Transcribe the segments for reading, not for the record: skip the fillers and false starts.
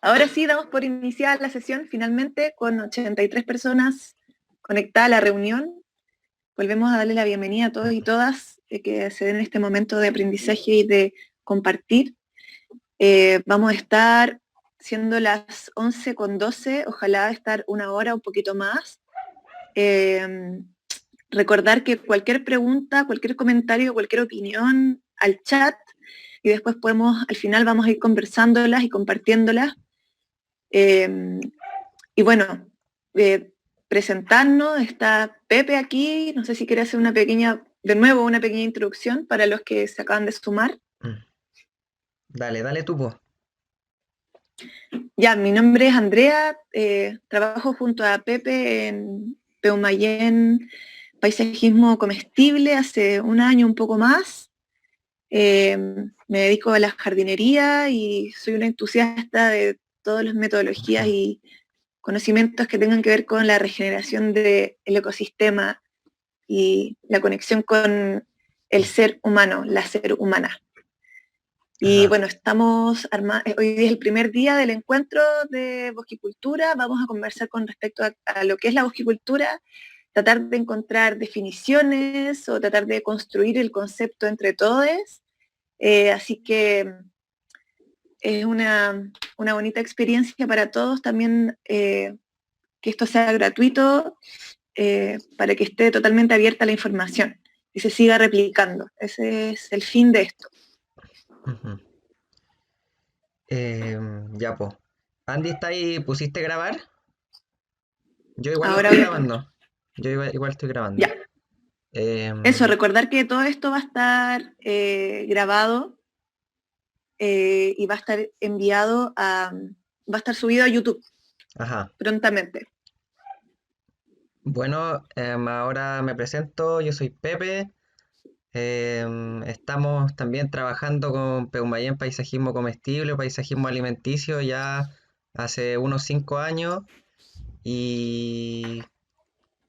Ahora sí, damos por iniciada la sesión, finalmente, con 83 personas conectadas a la reunión. Volvemos a darle la bienvenida a todos y todas que se den este momento de aprendizaje y de compartir. Vamos a estar siendo las 11:12, ojalá estar una hora, un poquito más. Recordar que cualquier pregunta, cualquier comentario, cualquier opinión al chat, y después al final vamos a ir conversándolas y compartiéndolas. Y bueno, presentarnos, está Pepe aquí, no sé si quiere hacer una pequeña introducción para los que se acaban de sumar. Dale tú, po. Ya, mi nombre es Andrea, trabajo junto a Pepe en Peumayén Paisajismo Comestible hace un año, un poco más. Me dedico a la jardinería y soy una entusiasta de todas las metodologías y conocimientos que tengan que ver con la regeneración del ecosistema y la conexión con el ser humano, la ser humana. Y bueno, hoy día es el primer día del encuentro de bosquicultura, vamos a conversar con respecto a lo que es la bosquicultura, tratar de encontrar definiciones o tratar de construir el concepto entre todos. Así que es una bonita experiencia para todos también que esto sea gratuito, para que esté totalmente abierta la información y se siga replicando. Ese es el fin de esto. Ya, po. Andy, ¿está ahí? ¿Pusiste grabar? Yo igual lo Ahora estoy voy a... grabando. Yo igual estoy grabando. Ya. Eso, recordar que todo esto va a estar grabado y va a estar va a estar subido a YouTube Ajá. prontamente. Bueno, ahora me presento, yo soy Pepe. Estamos también trabajando con Peumayén Paisajismo Comestible, Paisajismo Alimenticio ya hace unos 5 años. Y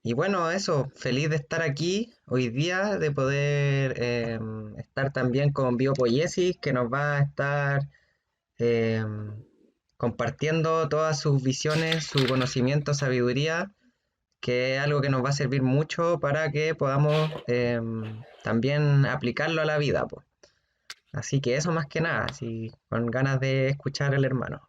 Y bueno, eso, feliz de estar aquí hoy día, de poder estar también con Biopoiesis, que nos va a estar compartiendo todas sus visiones, su conocimiento, sabiduría, que es algo que nos va a servir mucho para que podamos también aplicarlo a la vida, po. Así que eso más que nada, así, con ganas de escuchar al hermano.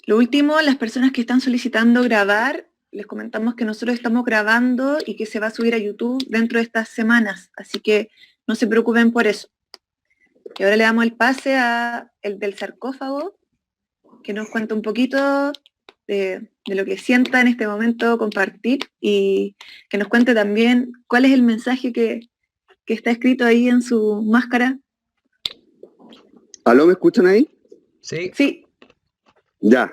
Lo último, las personas que están solicitando grabar, les comentamos que nosotros estamos grabando y que se va a subir a YouTube dentro de estas semanas, así que no se preocupen por eso. Y ahora le damos el pase a el del sarcófago, que nos cuenta un poquito de lo que sienta en este momento compartir y que nos cuente también cuál es el mensaje que está escrito ahí en su máscara. ¿Aló, me escuchan ahí? Sí. Sí. Ya,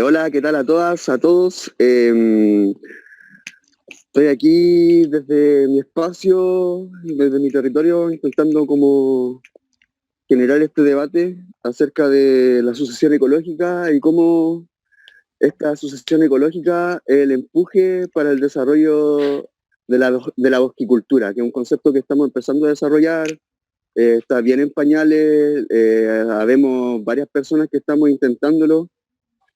hola, ¿qué tal a todas, a todos? Estoy aquí desde mi espacio, desde mi territorio, intentando como generar este debate acerca de la sucesión ecológica y cómo esta sucesión ecológica es el empuje para el desarrollo de la bosquicultura, que es un concepto que estamos empezando a desarrollar. Está bien en pañales, habemos varias personas que estamos intentándolo.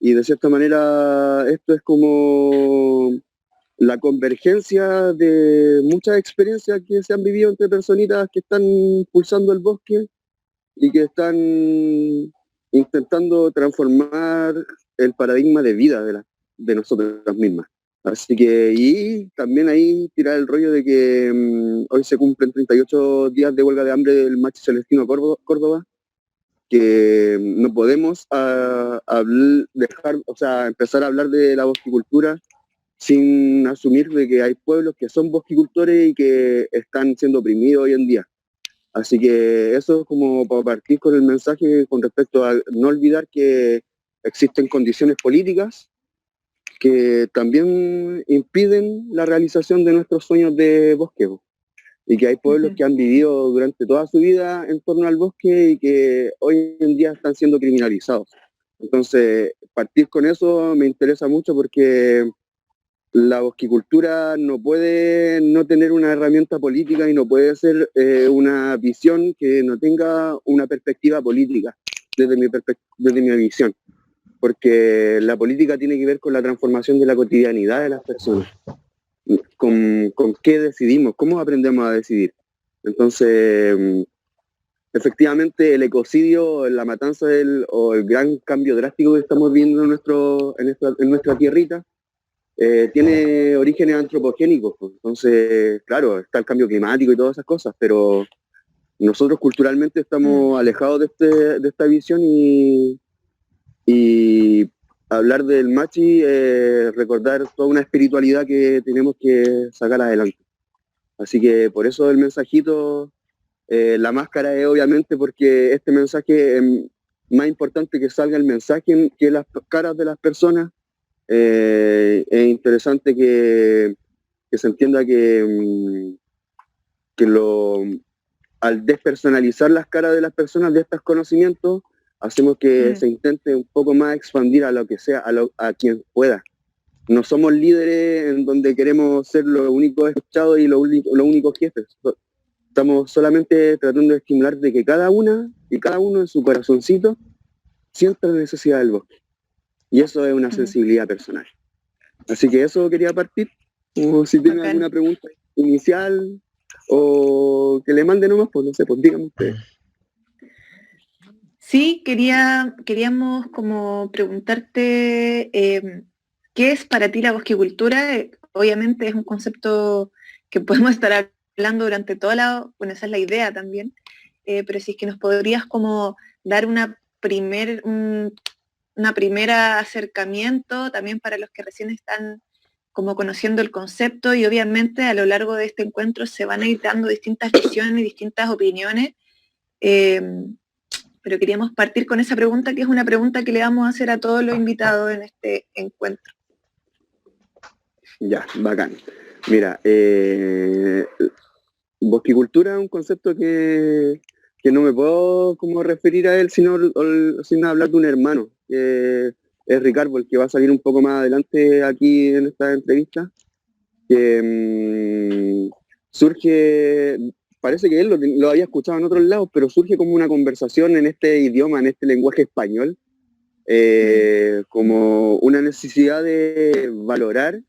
Y de cierta manera esto es como la convergencia de muchas experiencias que se han vivido entre personitas que están pulsando el bosque y que están intentando transformar el paradigma de vida de nosotras mismas. Así que, y también ahí tirar el rollo de que hoy se cumplen 38 días de huelga de hambre del Machi Celestino Córdoba, que no podemos empezar a hablar de la bosquicultura sin asumir de que hay pueblos que son bosquicultores y que están siendo oprimidos hoy en día. Así que eso es como para partir con el mensaje con respecto a no olvidar que existen condiciones políticas que también impiden la realización de nuestros sueños de bosqueo y que hay pueblos que han vivido durante toda su vida en torno al bosque y que hoy en día están siendo criminalizados. Entonces, partir con eso me interesa mucho porque la bosquicultura no puede no tener una herramienta política y no puede ser una visión que no tenga una perspectiva política. desde mi visión, porque la política tiene que ver con la transformación de la cotidianidad de las personas, con qué decidimos, cómo aprendemos a decidir. Entonces, efectivamente, el ecocidio, la matanza o el gran cambio drástico que estamos viendo en nuestra tierrita, tiene orígenes antropogénicos. Pues. Entonces, claro, está el cambio climático y todas esas cosas, pero nosotros culturalmente estamos alejados de esta visión y hablar del machi, recordar toda una espiritualidad que tenemos que sacar adelante. Así que por eso el mensajito, la máscara es obviamente porque este mensaje es más importante que salga el mensaje que las caras de las personas. Es interesante que se entienda que al despersonalizar las caras de las personas de estos conocimientos, hacemos que se intente un poco más expandir a lo que sea, a quien pueda. No somos líderes en donde queremos ser los únicos escuchados y los únicos jefes. Estamos solamente tratando de estimular de que cada una y cada uno en su corazoncito sienta la necesidad del bosque. Y eso es una sensibilidad personal. Así que eso quería partir. O si tienen alguna pregunta inicial o que le mande nomás, pues no sé, pues díganme ustedes. Sí, queríamos como preguntarte ¿qué es para ti la bosquicultura? Obviamente es un concepto que podemos estar hablando durante toda bueno, esa es la idea también, pero si es que nos podrías como dar una primera acercamiento también para los que recién están como conociendo el concepto, y obviamente a lo largo de este encuentro se van a ir dando distintas visiones y distintas opiniones, pero queríamos partir con esa pregunta, que es una pregunta que le vamos a hacer a todos los invitados en este encuentro. Ya, bacán. Mira, bosquicultura es un concepto que no me puedo como referir a él sin hablar de un hermano, que es Ricardo, el que va a salir un poco más adelante aquí en esta entrevista, que surge, parece que él lo había escuchado en otros lados, pero surge como una conversación en este idioma, en este lenguaje español, como una necesidad de valorar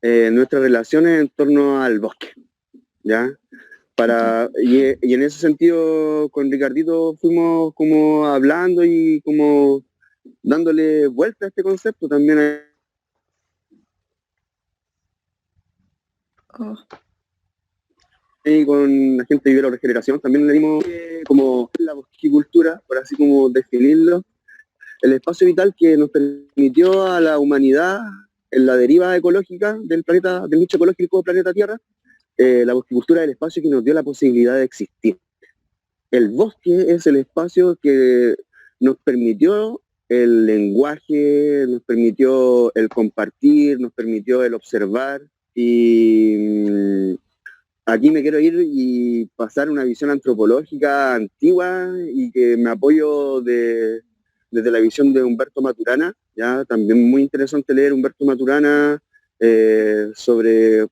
nuestras relaciones en torno al bosque, ¿ya? Y en ese sentido, con Ricardito fuimos como hablando y como dándole vuelta a este concepto también. Y con la gente de Biorregeneración también le dimos como la bosquicultura, por así como definirlo, el espacio vital que nos permitió a la humanidad en la deriva ecológica del planeta, del nicho ecológico del planeta Tierra, la bosquicultura es el espacio que nos dio la posibilidad de existir. El bosque es el espacio que nos permitió el lenguaje, nos permitió el compartir, nos permitió el observar, y aquí me quiero ir y pasar una visión antropológica antigua y que me apoyo desde la visión de Humberto Maturana, ya también muy interesante leer Humberto Maturana,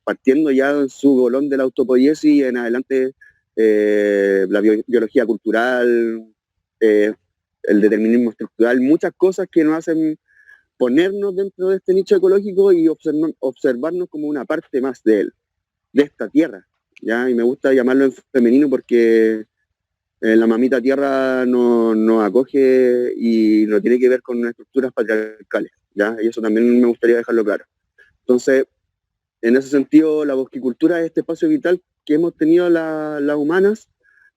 partiendo ya en su bolón de la autopoiesis y en adelante la biología cultural, el determinismo estructural, muchas cosas que nos hacen ponernos dentro de este nicho ecológico y observarnos como una parte más de él, de esta tierra, ¿ya? Y me gusta llamarlo en femenino porque la mamita tierra nos acoge y no tiene que ver con estructuras patriarcales, ¿ya? Y eso también me gustaría dejarlo claro. Entonces, en ese sentido, la bosquicultura es este espacio vital que hemos tenido las humanas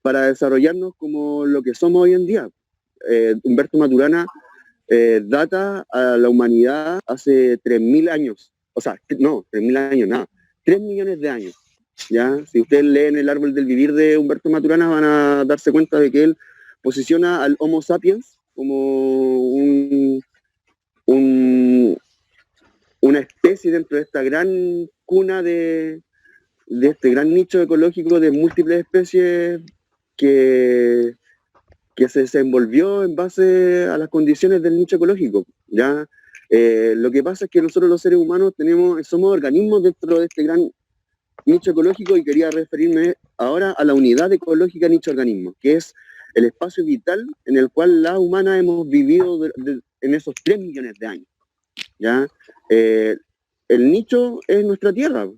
para desarrollarnos como lo que somos hoy en día. Humberto Maturana data a la humanidad hace 3.000 años, o sea, no, 3.000 años, nada, 3 millones de años. ¿Ya? Si ustedes leen El árbol del vivir de Humberto Maturana van a darse cuenta de que él posiciona al Homo sapiens como una especie dentro de esta gran cuna de este gran nicho ecológico de múltiples especies que se desenvolvió en base a las condiciones del nicho ecológico, ¿ya? Lo que pasa es que nosotros los seres humanos somos organismos dentro de este gran nicho ecológico, y quería referirme ahora a la unidad ecológica nicho organismo, que es el espacio vital en el cual la humana hemos vivido en esos 3 millones de años. ¿Ya? El nicho es nuestra tierra,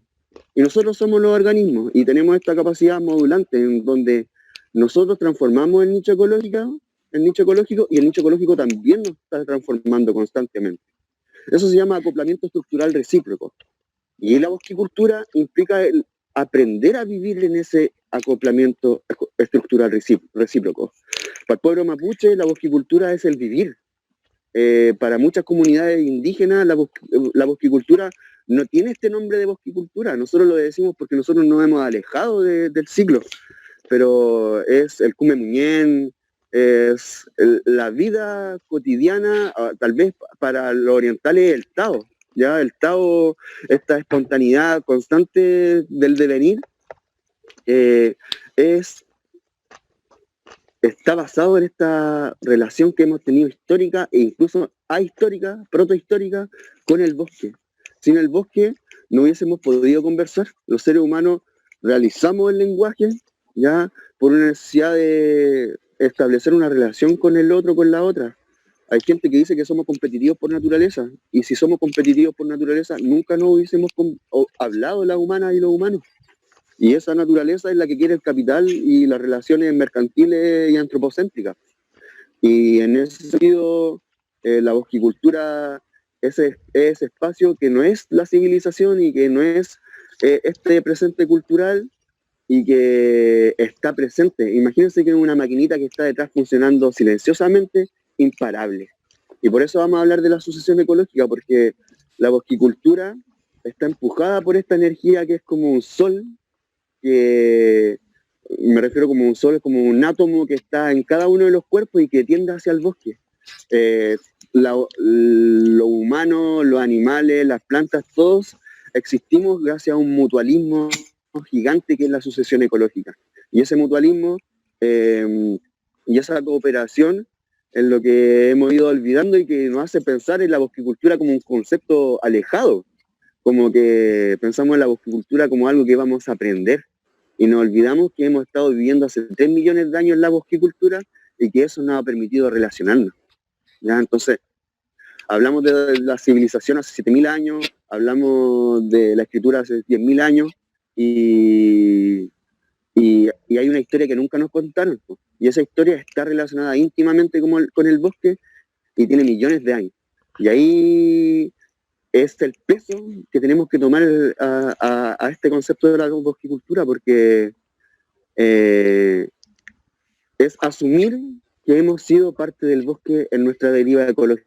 y nosotros somos los organismos, y tenemos esta capacidad modulante en donde nosotros transformamos el nicho ecológico, y el nicho ecológico también nos está transformando constantemente. Eso se llama acoplamiento estructural recíproco. Y la bosquicultura implica aprender a vivir en ese acoplamiento estructural recíproco. Para el pueblo mapuche, la bosquicultura es el vivir. Para muchas comunidades indígenas, la bosquicultura no tiene este nombre de bosquicultura. Nosotros lo decimos porque nosotros nos hemos alejado del ciclo, pero es el cume muñén, es la vida cotidiana, tal vez para los orientales el Tao, ¿ya? El Tao, esta espontaneidad constante del devenir, está basado en esta relación que hemos tenido histórica e incluso ahistórica, protohistórica, con el bosque. Sin el bosque no hubiésemos podido conversar. Los seres humanos realizamos el lenguaje ya por una necesidad de establecer una relación con el otro, con la otra. Hay gente que dice que somos competitivos por naturaleza, y si somos competitivos por naturaleza, nunca nos hubiésemos hablado las humanas y los humanos. Y esa naturaleza es la que quiere el capital y las relaciones mercantiles y antropocéntricas. Y en ese sentido, la bosquicultura es ese espacio que no es la civilización y que no es este presente cultural, y que está presente. Imagínense que es una maquinita que está detrás funcionando silenciosamente, imparable. Y por eso vamos a hablar de la sucesión ecológica, porque la bosquicultura está empujada por esta energía que es como un sol, que me refiero como un sol, como un átomo que está en cada uno de los cuerpos y que tiende hacia el bosque. Lo humano, los animales, las plantas, todos existimos gracias a un mutualismo gigante que es la sucesión ecológica. Y ese mutualismo y esa cooperación es lo que hemos ido olvidando, y que nos hace pensar en la bosquicultura como un concepto alejado, como que pensamos en la bosquicultura como algo que vamos a aprender, y nos olvidamos que hemos estado viviendo hace 3 millones de años en la bosquicultura y que eso nos ha permitido relacionarnos. ¿Ya? Entonces, hablamos de la civilización hace 7.000 años, hablamos de la escritura hace 10.000 años, y hay una historia que nunca nos contaron, ¿no? Y esa historia está relacionada íntimamente con el bosque y tiene millones de años. Y ahí es el peso que tenemos que tomar a este concepto de la bosquicultura, porque es asumir que hemos sido parte del bosque en nuestra deriva ecológica.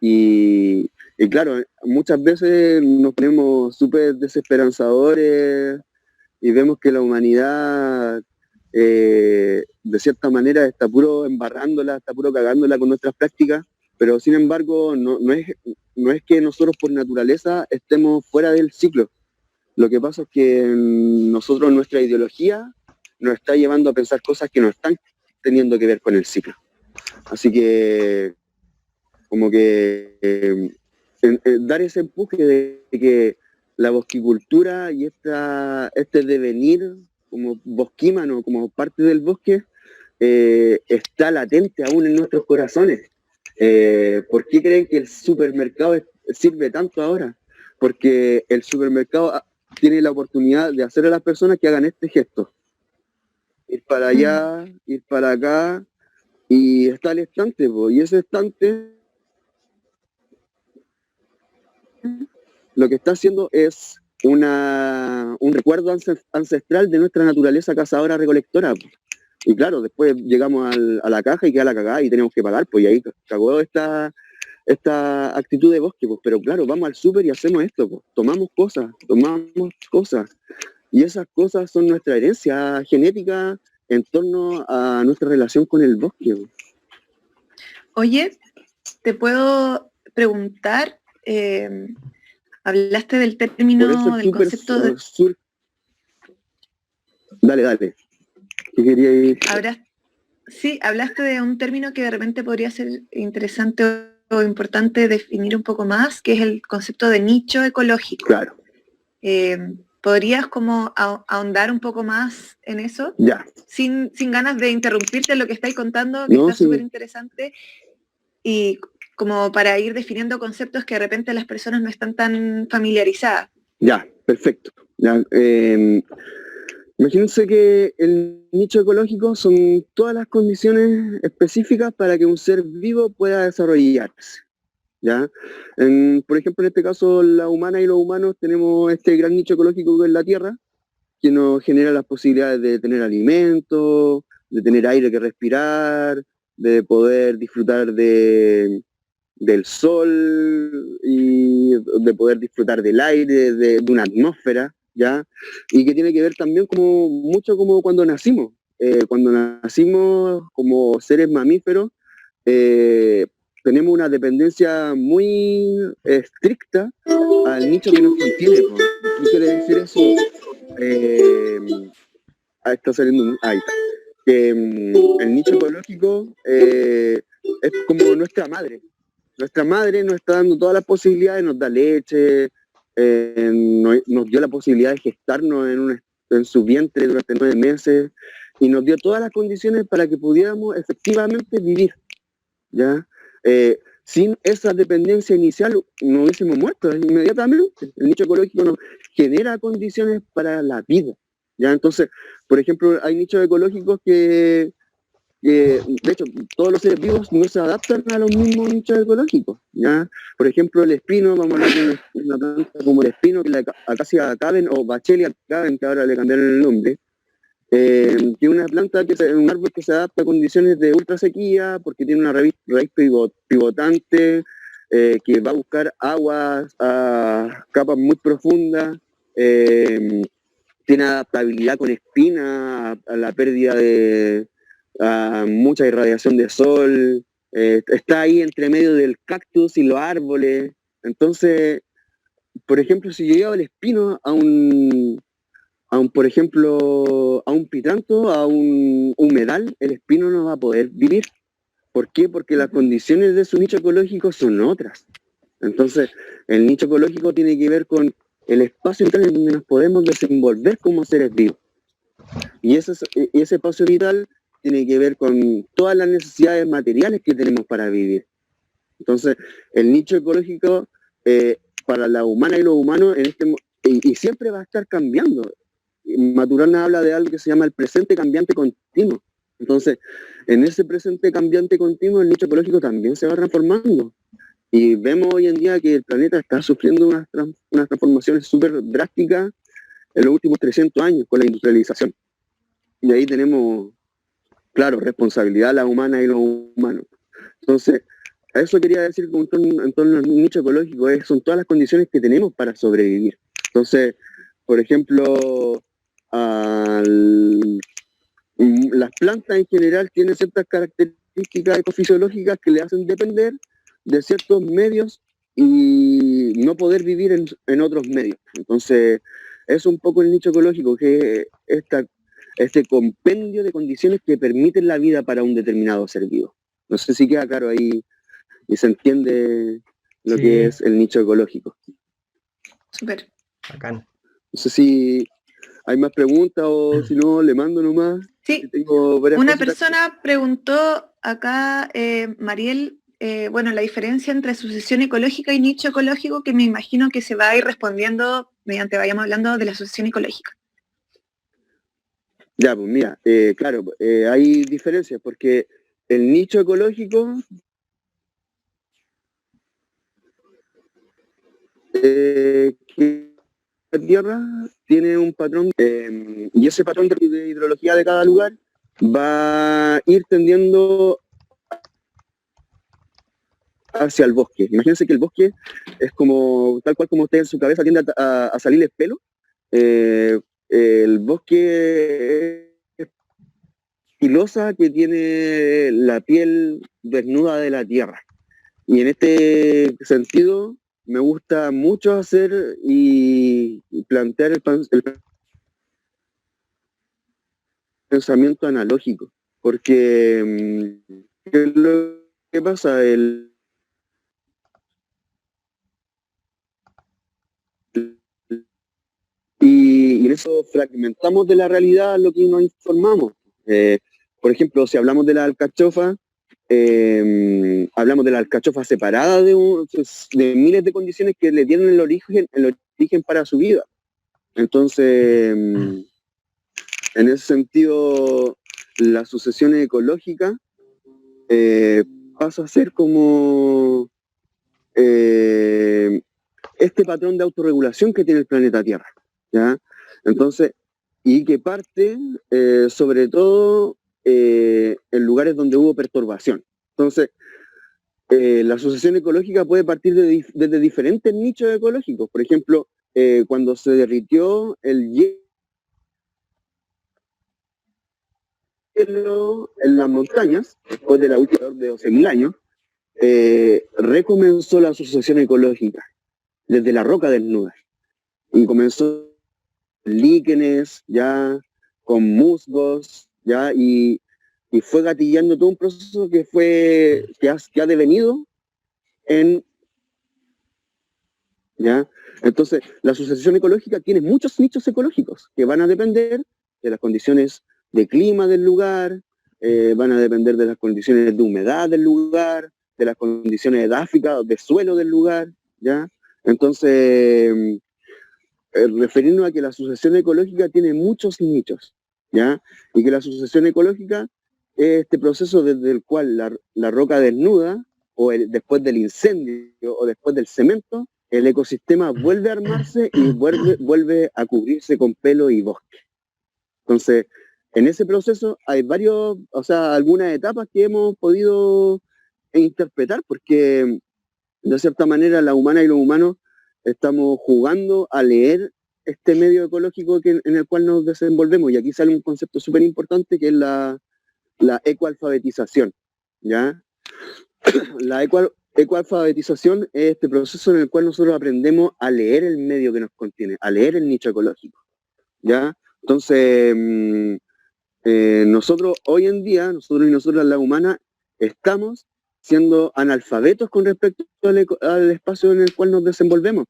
Y claro, muchas veces nos ponemos súper desesperanzadores y vemos que la humanidad de cierta manera está puro embarrándola, está puro cagándola con nuestras prácticas, pero sin embargo no es que nosotros por naturaleza estemos fuera del ciclo. Lo que pasa es que nosotros, nuestra ideología nos está llevando a pensar cosas que no están teniendo que ver con el ciclo. Así que como que dar ese empuje de que la bosquicultura y este devenir como bosquímano, como parte del bosque, está latente aún en nuestros corazones. ¿Por qué creen que el supermercado sirve tanto ahora? Porque el supermercado tiene la oportunidad de hacer a las personas que hagan este gesto. Ir para allá, ir para acá, y está el estante, y ese estante lo que está haciendo es un recuerdo ancestral de nuestra naturaleza cazadora-recolectora. Y claro, después llegamos a la caja y queda la cagada y tenemos que pagar, pues, y ahí cagó esta actitud de bosque, pues. Pero claro, vamos al súper y hacemos esto, pues. Tomamos cosas. Y esas cosas son nuestra herencia genética en torno a nuestra relación con el bosque, pues. Oye, te puedo preguntar, hablaste del término, del concepto de... Dale. ¿Qué quería ir? Sí, hablaste de un término que de repente podría ser interesante o importante definir un poco más, que es el concepto de nicho ecológico. Claro. ¿Podrías como ahondar un poco más en eso? Ya. Sin ganas de interrumpirte lo que estáis contando, que No, está súper sí. interesante, y como para ir definiendo conceptos que de repente las personas no están tan familiarizadas. Ya, perfecto. Ya, imagínense que el nicho ecológico son todas las condiciones específicas para que un ser vivo pueda desarrollarse. ¿Ya? Por ejemplo, en este caso, la humana y los humanos tenemos este gran nicho ecológico que es la Tierra, que nos genera las posibilidades de tener alimento, de tener aire que respirar, de poder disfrutar del sol y de poder disfrutar del aire, de una atmósfera, ¿ya? Y que tiene que ver también como mucho como cuando nacimos. Cuando nacimos como seres mamíferos, eh, tenemos una dependencia muy estricta al nicho que nos contiene. ¿No? ¿Qué quiere decir eso? Está saliendo, ahí está. Que el nicho ecológico es como nuestra madre. Nuestra madre nos está dando todas las posibilidades, nos da leche, nos dio la posibilidad de gestarnos en su vientre durante 9 meses y nos dio todas las condiciones para que pudiéramos efectivamente vivir. ¿Ya? Sin esa dependencia inicial no hubiésemos muerto inmediatamente. El nicho ecológico nos genera condiciones para la vida. ¿Ya? Entonces, por ejemplo, hay nichos ecológicos de hecho, todos los seres vivos no se adaptan a los mismos nichos ecológicos. ¿Ya? Por ejemplo, el espino, vamos a hablar de una planta como el espino, que es la Acacia caben o Bachelia caben, que ahora le cambiaron el nombre, que es una planta, un árbol que se adapta a condiciones de ultra sequía, porque tiene una raíz pivotante, que va a buscar aguas a capas muy profundas, tiene adaptabilidad con espina a la pérdida a mucha irradiación de sol, está ahí entre medio del cactus y los árboles. Entonces, por ejemplo, si yo llevo el espino por ejemplo, a un pitranto, a un humedal, el espino no va a poder vivir. ¿Por qué? Porque las condiciones de su nicho ecológico son otras. Entonces, el nicho ecológico tiene que ver con el espacio vital en donde nos podemos desenvolver como seres vivos. Y ese espacio vital tiene que ver con todas las necesidades materiales que tenemos para vivir. Entonces, el nicho ecológico para la humana y los humanos y siempre va a estar cambiando. Maturana habla de algo que se llama el presente cambiante continuo. Entonces, en ese presente cambiante continuo, el nicho ecológico también se va transformando. Y vemos hoy en día que el planeta está sufriendo unas transformaciones súper drásticas en los últimos 300 años con la industrialización. Y ahí tenemos, claro, responsabilidad la humana y los humanos. Entonces, a eso quería decir en torno al nicho ecológico, son todas las condiciones que tenemos para sobrevivir. Entonces, por ejemplo, las plantas en general tienen ciertas características ecofisiológicas que le hacen depender de ciertos medios y no poder vivir en otros medios. Entonces, es un poco el nicho ecológico, que es este compendio de condiciones que permiten la vida para un determinado ser vivo. No sé si queda claro ahí y se entiende lo Sí. que es el nicho ecológico. Súper. Bacán. No sé si hay más preguntas o si no, le mando nomás. Sí, Tengo varias una cositas. persona preguntó acá, Mariel, bueno, la diferencia entre sucesión ecológica y nicho ecológico, que me imagino que se va a ir respondiendo mediante vayamos hablando de la sucesión ecológica. Ya, pues mira, claro, hay diferencias porque el nicho ecológico que la Tierra tiene un patrón y ese patrón de hidrología de cada lugar va a ir tendiendo hacia el bosque. Imagínense que el bosque es como, tal cual como usted en su cabeza tiende a salir el pelo, el bosque es pilosa que tiene la piel desnuda de la tierra. Y en este sentido me gusta mucho hacer y plantear el pensamiento analógico, porque ¿qué es lo que pasa? Y con eso fragmentamos de la realidad lo que nos informamos. Por ejemplo, si hablamos de la alcachofa, hablamos de la alcachofa separada de miles de condiciones que le dieron el origen para su vida. Entonces, en ese sentido, la sucesión ecológica pasa a ser como este patrón de autorregulación que tiene el planeta Tierra, ¿ya? Entonces, y que parte sobre todo en lugares donde hubo perturbación. Entonces, la sucesión ecológica puede partir desde diferentes nichos ecológicos. Por ejemplo, cuando se derritió el hielo en las montañas, después de la última de 12.000 años, recomenzó la sucesión ecológica desde la roca desnuda. Y comenzó líquenes, ya, con musgos, ya, y fue gatillando todo un proceso que ha devenido en, ¿ya? Entonces, la sucesión ecológica tiene muchos nichos ecológicos que van a depender de las condiciones de clima del lugar, van a depender de las condiciones de humedad del lugar, de las condiciones edáficas, de suelo del lugar, ¿ya? Entonces, referirnos a que la sucesión ecológica tiene muchos nichos, ¿ya? Y que la sucesión ecológica es este proceso desde el cual la roca desnuda, o después del incendio, o después del cemento, el ecosistema vuelve a armarse y vuelve a cubrirse con pelo y bosque. Entonces, en ese proceso hay algunas etapas que hemos podido interpretar, porque de cierta manera la humana y los humanos estamos jugando a leer este medio ecológico en el cual nos desenvolvemos. Y aquí sale un concepto súper importante que es la ecoalfabetización, ¿ya? La ecoalfabetización es este proceso en el cual nosotros aprendemos a leer el medio que nos contiene, a leer el nicho ecológico, ¿ya? Entonces, nosotros hoy en día, nosotros y nosotras la humana, estamos siendo analfabetos con respecto al espacio en el cual nos desenvolvemos.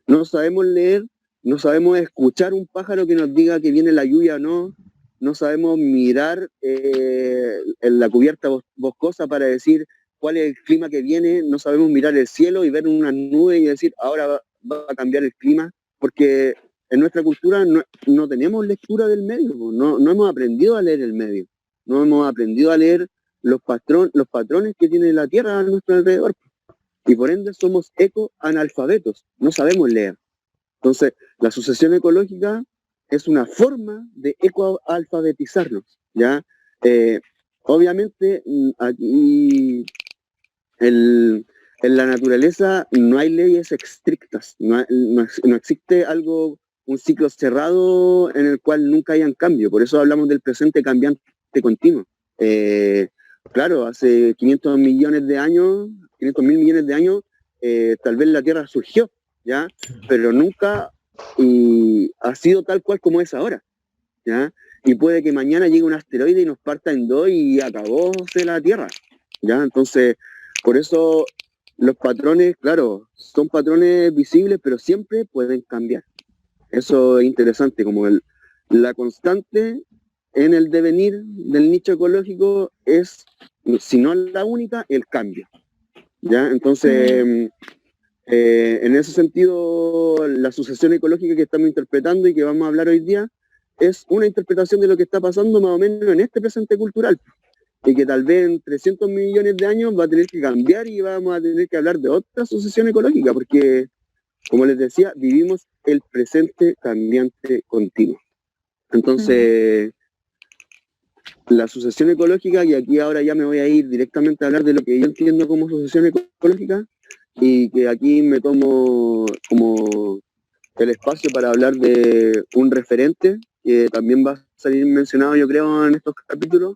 No sabemos leer, no sabemos escuchar un pájaro que nos diga que viene la lluvia o no, no sabemos mirar en la cubierta boscosa para decir cuál es el clima que viene, no sabemos mirar el cielo y ver una nube y decir ahora va a cambiar el clima, porque en nuestra cultura no tenemos lectura del medio, no hemos aprendido a leer el medio, no hemos aprendido a leer los patrones que tiene la Tierra a nuestro alrededor. Y por ende somos ecoanalfabetos, no sabemos leer. Entonces, la sucesión ecológica es una forma de ecoalfabetizarnos, ¿ya? Obviamente, aquí en la naturaleza no hay leyes estrictas, no existe un ciclo cerrado en el cual nunca hayan cambio, por eso hablamos del presente cambiante continuo. Claro, hace 500 millones de años, 500.000 millones de años, tal vez la Tierra surgió, ¿ya? Pero nunca ha sido tal cual como es ahora, ¿ya? Y puede que mañana llegue un asteroide y nos parta en dos y acabóse la Tierra, ¿ya? Entonces, por eso los patrones, claro, son patrones visibles, pero siempre pueden cambiar. Eso es interesante, como la constante en el devenir del nicho ecológico es, si no la única, el cambio, ¿ya? Entonces, en ese sentido, la sucesión ecológica que estamos interpretando y que vamos a hablar hoy día es una interpretación de lo que está pasando más o menos en este presente cultural, y que tal vez en 300 millones de años va a tener que cambiar y vamos a tener que hablar de otra sucesión ecológica, porque, como les decía, vivimos el presente cambiante continuo. Entonces, la sucesión ecológica, y aquí ahora ya me voy a ir directamente a hablar de lo que yo entiendo como sucesión ecológica, y que aquí me tomo como el espacio para hablar de un referente que también va a salir mencionado, yo creo, en estos capítulos,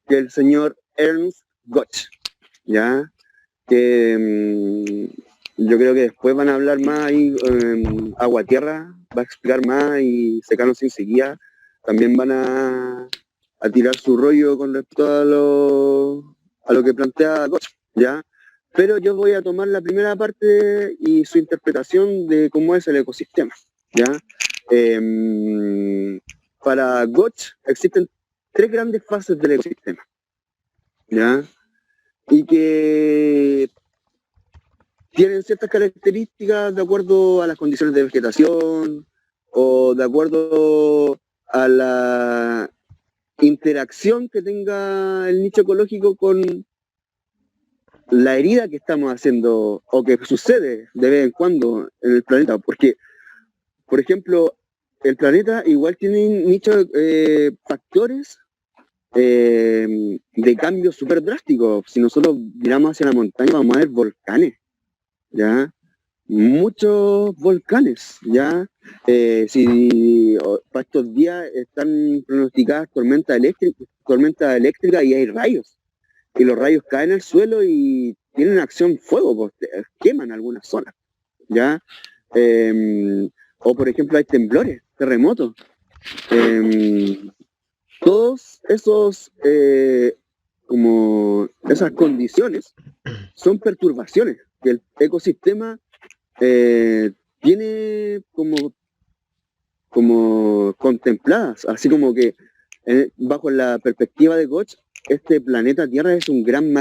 que es el señor Ernst Götz, ¿ya? Que yo creo que después van a hablar más ahí, Agua Tierra va a explicar más, y Secano Sin Sequía también van a tirar su rollo con respecto a lo que plantea Götz, ¿ya? Pero yo voy a tomar la primera parte y su interpretación de cómo es el ecosistema, ¿ya? Para Gotch existen 3 grandes fases del ecosistema, ¿ya? Y que tienen ciertas características de acuerdo a las condiciones de vegetación o de acuerdo a la interacción que tenga el nicho ecológico con la herida que estamos haciendo o que sucede de vez en cuando en el planeta. Porque, por ejemplo, el planeta igual tiene nichos, factores de cambios súper drásticos. Si nosotros miramos hacia la montaña vamos a ver volcanes, ¿ya? Muchos volcanes, ¿ya? Para estos días están pronosticadas tormentas eléctricas y hay rayos. Y los rayos caen al suelo y tienen acción fuego, pues, queman algunas zonas, ¿ya? O por ejemplo hay temblores, terremotos. Todos esos, como esas condiciones son perturbaciones que el ecosistema tiene como contempladas, así como que bajo la perspectiva de Gotch, este planeta Tierra es un gran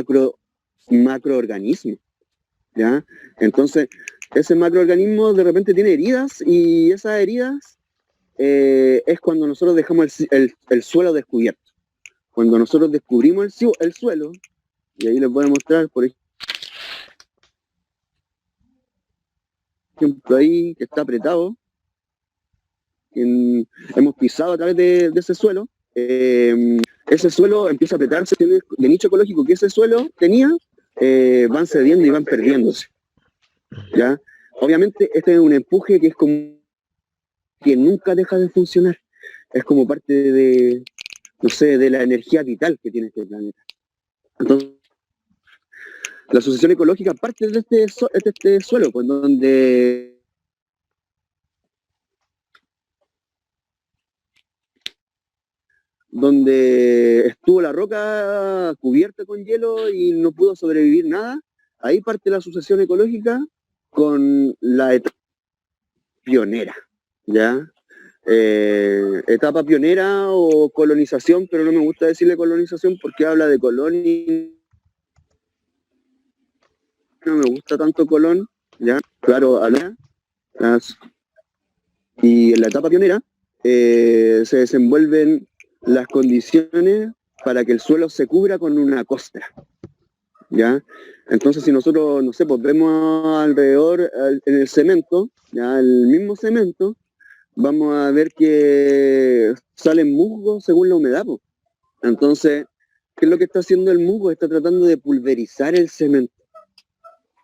macroorganismo, ¿ya? Entonces, ese macroorganismo de repente tiene heridas y esas heridas es cuando nosotros dejamos el suelo descubierto. Cuando nosotros descubrimos el suelo, y ahí les voy a mostrar, por ejemplo, ahí que está apretado, hemos pisado a través de ese suelo, ese suelo empieza a apretarse de nicho ecológico que ese suelo tenía, van cediendo y van perdiéndose, ¿ya? Obviamente este es un empuje que es como que nunca deja de funcionar, es como parte de, no sé, de la energía vital que tiene este planeta. Entonces, la asociación ecológica parte de este suelo, pues, donde estuvo la roca cubierta con hielo y no pudo sobrevivir nada. Ahí parte la asociación ecológica con la etapa pionera, ¿ya? Etapa pionera o colonización, pero no me gusta decirle colonización porque habla de Colón y no me gusta tanto Colón, ¿ya? Claro, y en la etapa pionera se desenvuelven las condiciones para que el suelo se cubra con una costra, ¿ya? Entonces, si nosotros, no sé, pues vemos alrededor en el cemento, ¿ya? El mismo cemento, vamos a ver que salen musgos según la humedad, pues. Entonces, ¿qué es lo que está haciendo el musgo? Está tratando de pulverizar el cemento,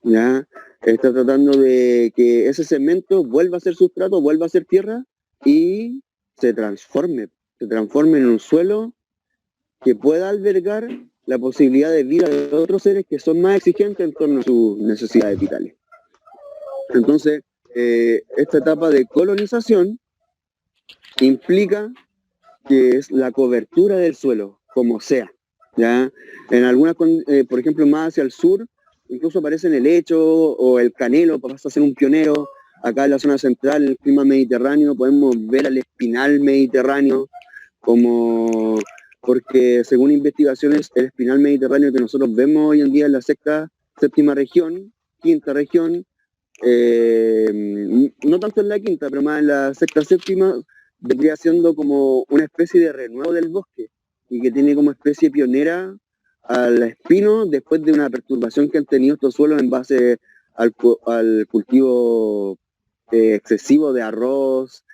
¿ya? Está tratando de que ese cemento vuelva a ser sustrato, vuelva a ser tierra y se transforme en un suelo que pueda albergar la posibilidad de vida de otros seres que son más exigentes en torno a sus necesidades vitales. Entonces, esta etapa de colonización implica que es la cobertura del suelo, como sea, ¿ya? En algunas, por ejemplo, más hacia el sur, incluso aparecen el helecho o el canelo, pasa a ser un pionero. Acá en la zona central, el clima mediterráneo, podemos ver al espinal mediterráneo, porque según investigaciones, el espinal mediterráneo que nosotros vemos hoy en día en la séptima región, quinta región, no tanto en la quinta, pero más en la sexta, séptima, vendría siendo como una especie de renuevo del bosque y que tiene como especie pionera al espino después de una perturbación que han tenido estos suelos en base al cultivo excesivo de arroz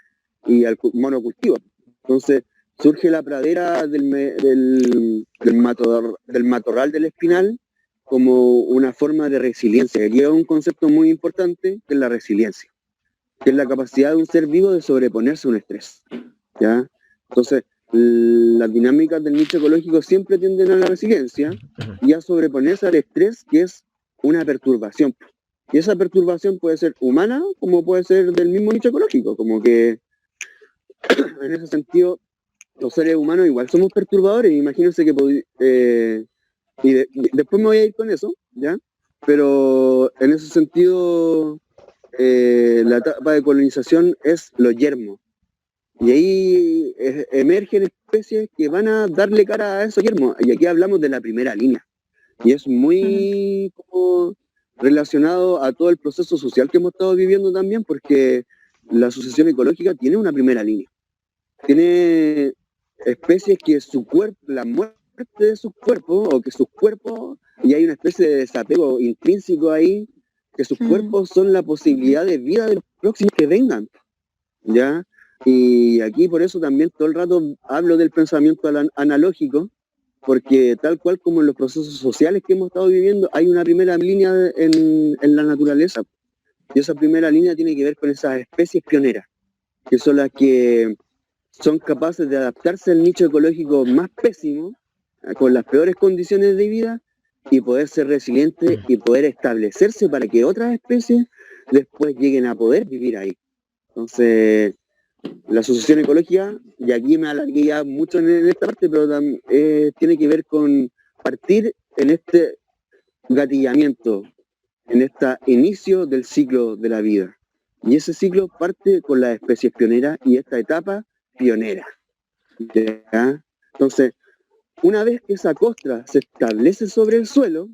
y al monocultivo. Entonces surge la pradera del matorral del espinal como una forma de resiliencia. Y es un concepto muy importante que es la resiliencia, que es la capacidad de un ser vivo de sobreponerse a un estrés, ¿ya? Entonces, las dinámicas del nicho ecológico siempre tienden a la resiliencia y a sobreponerse al estrés, que es una perturbación. Y esa perturbación puede ser humana como puede ser del mismo nicho ecológico, como que en ese sentido los seres humanos igual somos perturbadores. Imagínense que después me voy a ir con eso, ¿ya? Pero en ese sentido la etapa de colonización es lo yermo, Y ahí emergen especies que van a darle cara a eso, Guillermo. Y aquí hablamos de la primera línea. Y es muy como relacionado a todo el proceso social que hemos estado viviendo también, porque la sucesión ecológica tiene una primera línea. Tiene especies que su cuerpo, la muerte de sus cuerpos, o que sus cuerpos, y hay una especie de desapego intrínseco ahí, que sus cuerpos son la posibilidad de vida de los próximos que vengan, ¿ya? Y aquí por eso también todo el rato hablo del pensamiento analógico, porque tal cual como en los procesos sociales que hemos estado viviendo, hay una primera línea en la naturaleza, y esa primera línea tiene que ver con esas especies pioneras, que son las que son capaces de adaptarse al nicho ecológico más pésimo, con las peores condiciones de vida, y poder ser resilientes y poder establecerse para que otras especies después lleguen a poder vivir ahí. Entonces, la sucesión ecológica, y aquí me alargué ya mucho en esta parte, pero tiene que ver con partir en este gatillamiento, en este inicio del ciclo de la vida. Y ese ciclo parte con las especies pioneras y esta etapa pionera. ¿Ya? Entonces, una vez que esa costra se establece sobre el suelo,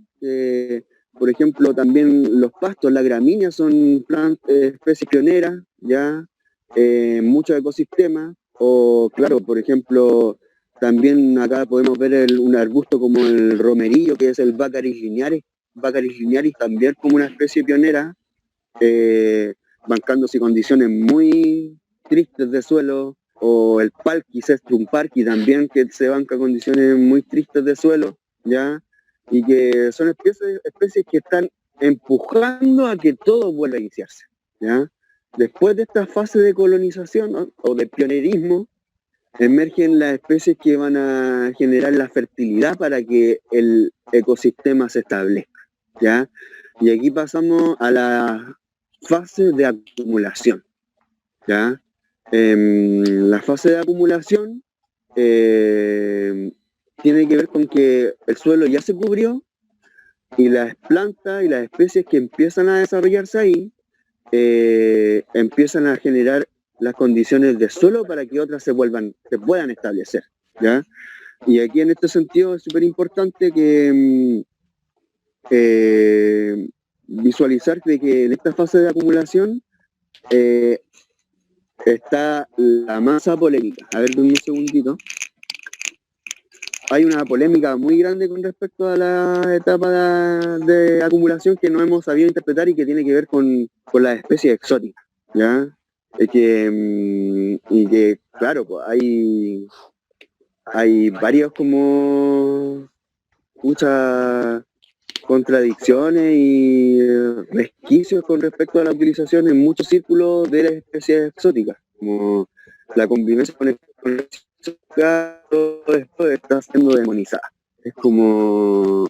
por ejemplo, también los pastos, las gramíneas son especies pioneras, ¿ya? Muchos ecosistemas, o claro, por ejemplo, también acá podemos ver un arbusto como el romerillo, que es el Baccharis linearis también como una especie pionera, bancándose condiciones muy tristes de suelo, o el Palkis Estrum parki también, que se banca condiciones muy tristes de suelo, ¿ya? Y que son especies que están empujando a que todo vuelva a iniciarse, ¿ya? Después de esta fase de colonización, ¿no?, o de pionerismo, emergen las especies que van a generar la fertilidad para que el ecosistema se establezca, ¿ya? Y aquí pasamos a la fase de acumulación, ¿ya? La fase de acumulación tiene que ver con que el suelo ya se cubrió y las plantas y las especies que empiezan a desarrollarse ahí empiezan a generar las condiciones de suelo para que otras se puedan establecer, ¿ya? Y aquí en este sentido es súper importante que visualizar de que en esta fase de acumulación está la masa polémica. A ver, un segundito. Hay una polémica muy grande con respecto a la etapa de acumulación que no hemos sabido interpretar y que tiene que ver con las especies exóticas, ¿ya? Y que claro, pues hay varios como muchas contradicciones y resquicios con respecto a la utilización en muchos círculos de las especies exóticas, como la convivencia con todo esto está siendo demonizada. Es como,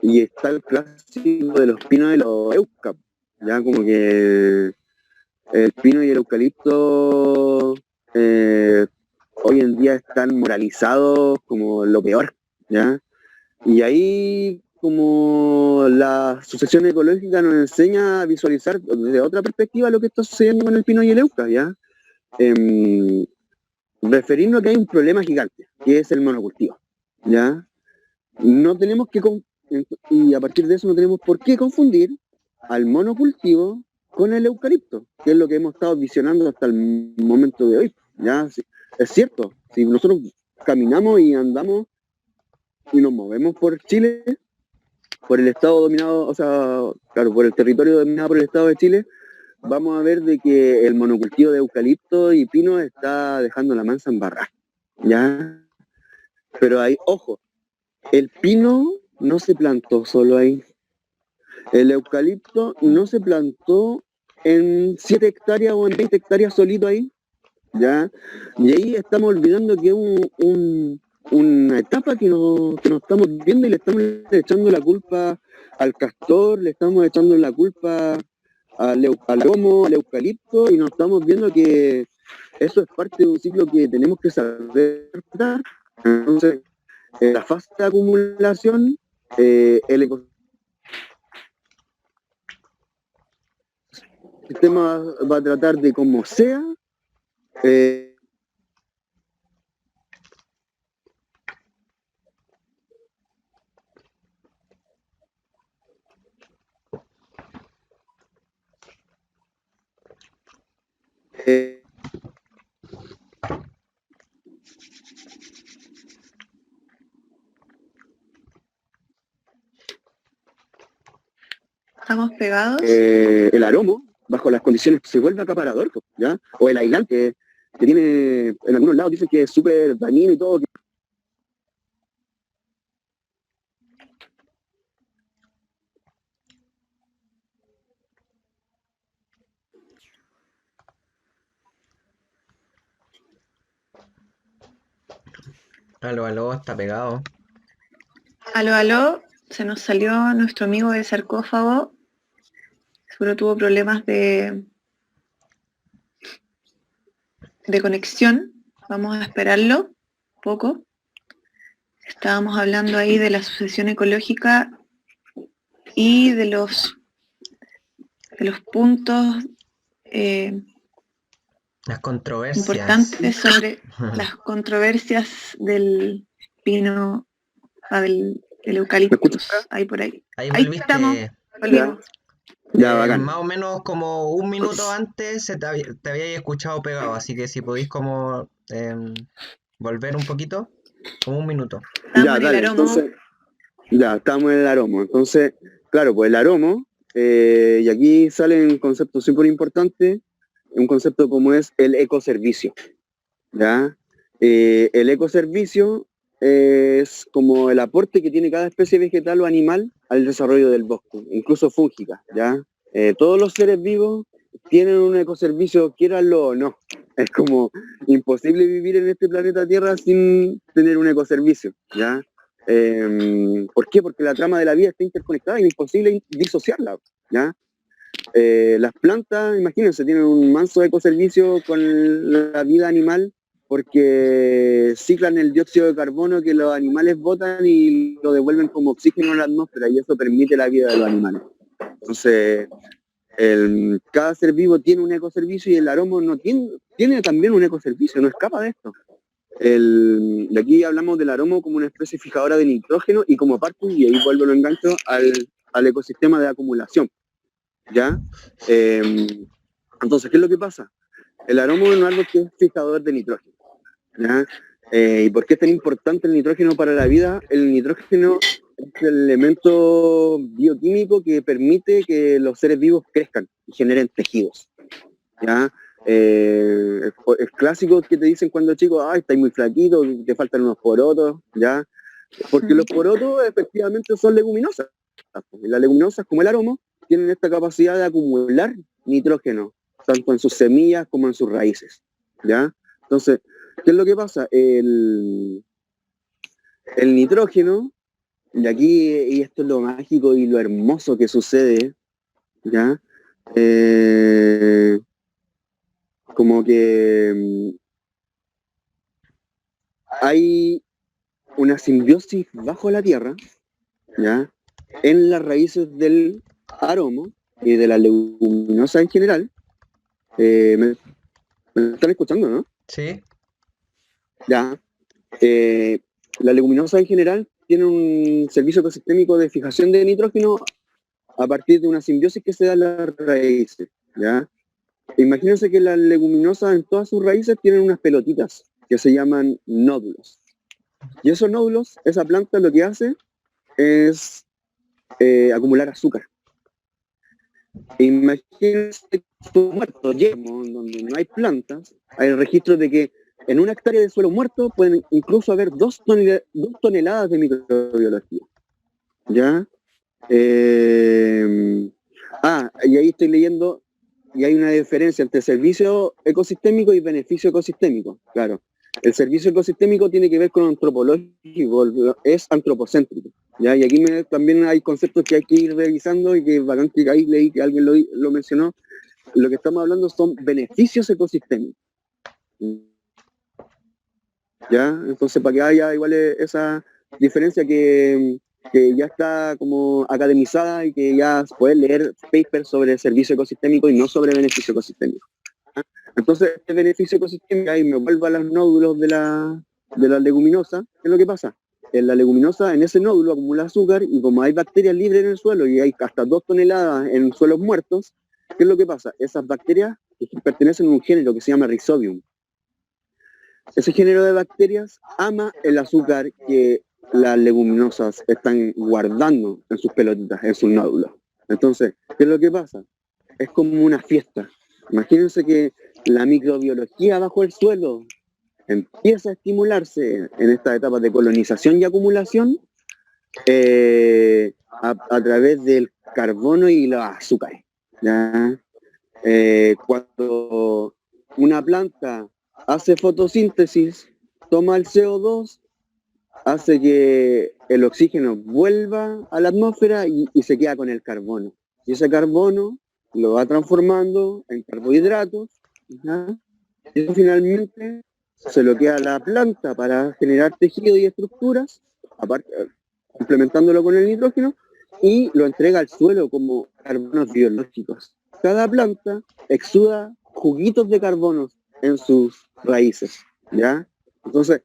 y está el clásico de los pinos y los eucas, ya como que el pino y el eucalipto hoy en día están moralizados como lo peor, ¿ya? Y ahí como la sucesión ecológica nos enseña a visualizar desde otra perspectiva lo que está sucediendo con el pino y el euca, ¿ya? Referirnos a que hay un problema gigante, que es el monocultivo, ¿ya? No tenemos que, y a partir de eso no tenemos por qué confundir al monocultivo con el eucalipto, que es lo que hemos estado visionando hasta el momento de hoy, ¿ya? Es cierto, si nosotros caminamos y andamos y nos movemos por Chile, por el estado dominado, o sea, claro, por el territorio dominado por el estado de Chile, vamos a ver de que el monocultivo de eucalipto y pino está dejando la mansa embarrada, ¿ya? Pero hay, ojo, el pino no se plantó solo ahí. El eucalipto no se plantó en 7 hectáreas o en 20 hectáreas solito ahí, ¿ya? Y ahí estamos olvidando que es una etapa que no estamos viendo y le estamos echando la culpa al castor, le estamos echando la culpa al lomo, al eucalipto, y no estamos viendo que eso es parte de un ciclo que tenemos que saber dar. Entonces, en la fase de acumulación, el ecosistema va a tratar de como sea Eh, ¿Estamos pegados? el aromo, bajo las condiciones, se vuelve acaparador, ¿ya? O el aislante, que tiene, en algunos lados dicen que es súper dañino y todo. Aló, aló, está pegado. Aló, aló, se nos salió nuestro amigo del sarcófago. Seguro tuvo problemas de conexión. Vamos a esperarlo un poco. Estábamos hablando ahí de la sucesión ecológica y de los puntos Las controversias. importantes sobre las controversias del pino, del eucaliptus. Ahí por ahí. Ahí Ahí volviste. estamos, volvimos. Ya, bacán. Más o menos como un minuto antes te había escuchado pegado, así que si podéis como volver un poquito, como un minuto. Estamos Ya, en dale, el aromo. entonces, ya, estamos en el aromo. Entonces, claro, pues el aromo, y aquí sale un concepto súper importante, un concepto como es el ecoservicio, ¿ya? El ecoservicio es como el aporte que tiene cada especie vegetal o animal al desarrollo del bosque, incluso fúngica, ¿ya? Todos los seres vivos tienen un ecoservicio, quieranlo o no. Es como imposible vivir en este planeta Tierra sin tener un ecoservicio, ¿ya? ¿Por qué? Porque la trama de la vida está interconectada y es imposible disociarla, ¿ya? Las plantas, imagínense, tienen un manso ecoservicio con la vida animal porque ciclan el dióxido de carbono que los animales botan y lo devuelven como oxígeno a la atmósfera y eso permite la vida de los animales. Entonces, cada ser vivo tiene un ecoservicio y el aromo no tiene también un ecoservicio, no escapa de esto. De aquí hablamos del aromo como una especie fijadora de nitrógeno y como parte, y ahí vuelvo lo engancho, al ecosistema de acumulación. ¿Ya? Entonces, ¿qué es lo que pasa? El aromo es un árbol que es fijador de nitrógeno, ¿ya? ¿Y por qué es tan importante el nitrógeno para la vida? El nitrógeno es el elemento bioquímico que permite que los seres vivos crezcan y generen tejidos, ¿ya? Es clásico que te dicen cuando chico, ay, estás muy flaquito, te faltan unos porotos, ¿ya? Porque los porotos efectivamente son leguminosas. Y las leguminosas, como el aromo, tienen esta capacidad de acumular nitrógeno, tanto en sus semillas como en sus raíces, ¿ya? Entonces, ¿qué es lo que pasa? El nitrógeno, y aquí, y esto es lo mágico y lo hermoso que sucede, ¿ya? Como que hay una simbiosis bajo la tierra, ¿ya? En las raíces del aromo y de la leguminosa en general. ¿Me están escuchando, no? Sí. Ya. La leguminosa en general tiene un servicio ecosistémico de fijación de nitrógeno a partir de una simbiosis que se da en las raíces, ¿ya? Imagínense que las leguminosas en todas sus raíces tienen unas pelotitas que se llaman nódulos. Y esos nódulos, esa planta lo que hace es acumular azúcar. Imagínense que un muerto yermo, donde no hay plantas, hay registros de que en una hectárea de suelo muerto pueden incluso haber 2 toneladas de microbiología. ¿Ya? Y ahí estoy leyendo, y hay una diferencia entre servicio ecosistémico y beneficio ecosistémico. Claro, el servicio ecosistémico tiene que ver con antropológico, es antropocéntrico. ¿Ya? Y aquí también hay conceptos que hay que ir revisando y que bacán que ahí leí que alguien lo mencionó. Lo que estamos hablando son beneficios ecosistémicos. ¿Ya? Entonces, para que haya igual esa diferencia que ya está como academizada y que ya puedes leer papers sobre servicio ecosistémico y no sobre beneficio ecosistémico. ¿Ya? Entonces, este beneficio ecosistémico, ahí me vuelvo a los nódulos de la leguminosa. ¿Qué es lo que pasa? En la leguminosa, en ese nódulo acumula azúcar y como hay bacterias libres en el suelo y hay hasta 2 toneladas en suelos muertos, ¿qué es lo que pasa? Esas bacterias que pertenecen a un género que se llama Rhizobium. Ese género de bacterias ama el azúcar que las leguminosas están guardando en sus pelotitas, en sus nódulos. Entonces, ¿qué es lo que pasa? Es como una fiesta. Imagínense que la microbiología bajo el suelo empieza a estimularse en esta etapa de colonización y acumulación a través del carbono y los azúcares, ¿ya? Cuando una planta hace fotosíntesis, toma el CO2, hace que el oxígeno vuelva a la atmósfera y se queda con el carbono. Y ese carbono lo va transformando en carbohidratos, ¿ya? Y eso finalmente se lo queda a la planta para generar tejido y estructuras, aparte, complementándolo con el nitrógeno, y lo entrega al suelo como carbonos biológicos. Cada planta exuda juguitos de carbonos en sus raíces, ¿ya? Entonces,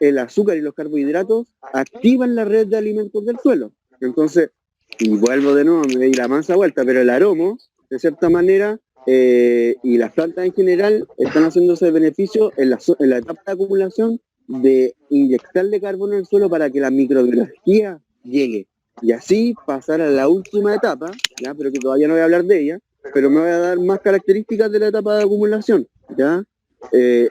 el azúcar y los carbohidratos activan la red de alimentos del suelo. Entonces, y vuelvo de nuevo, me di la mansa vuelta, pero el aromo, de cierta manera, y las plantas en general están haciéndose beneficio en la etapa de acumulación de inyectarle carbono en el suelo para que la microbiología llegue. Y así pasar a la última etapa, ¿ya? Pero que todavía no voy a hablar de ella, pero me voy a dar más características de la etapa de acumulación, ¿ya?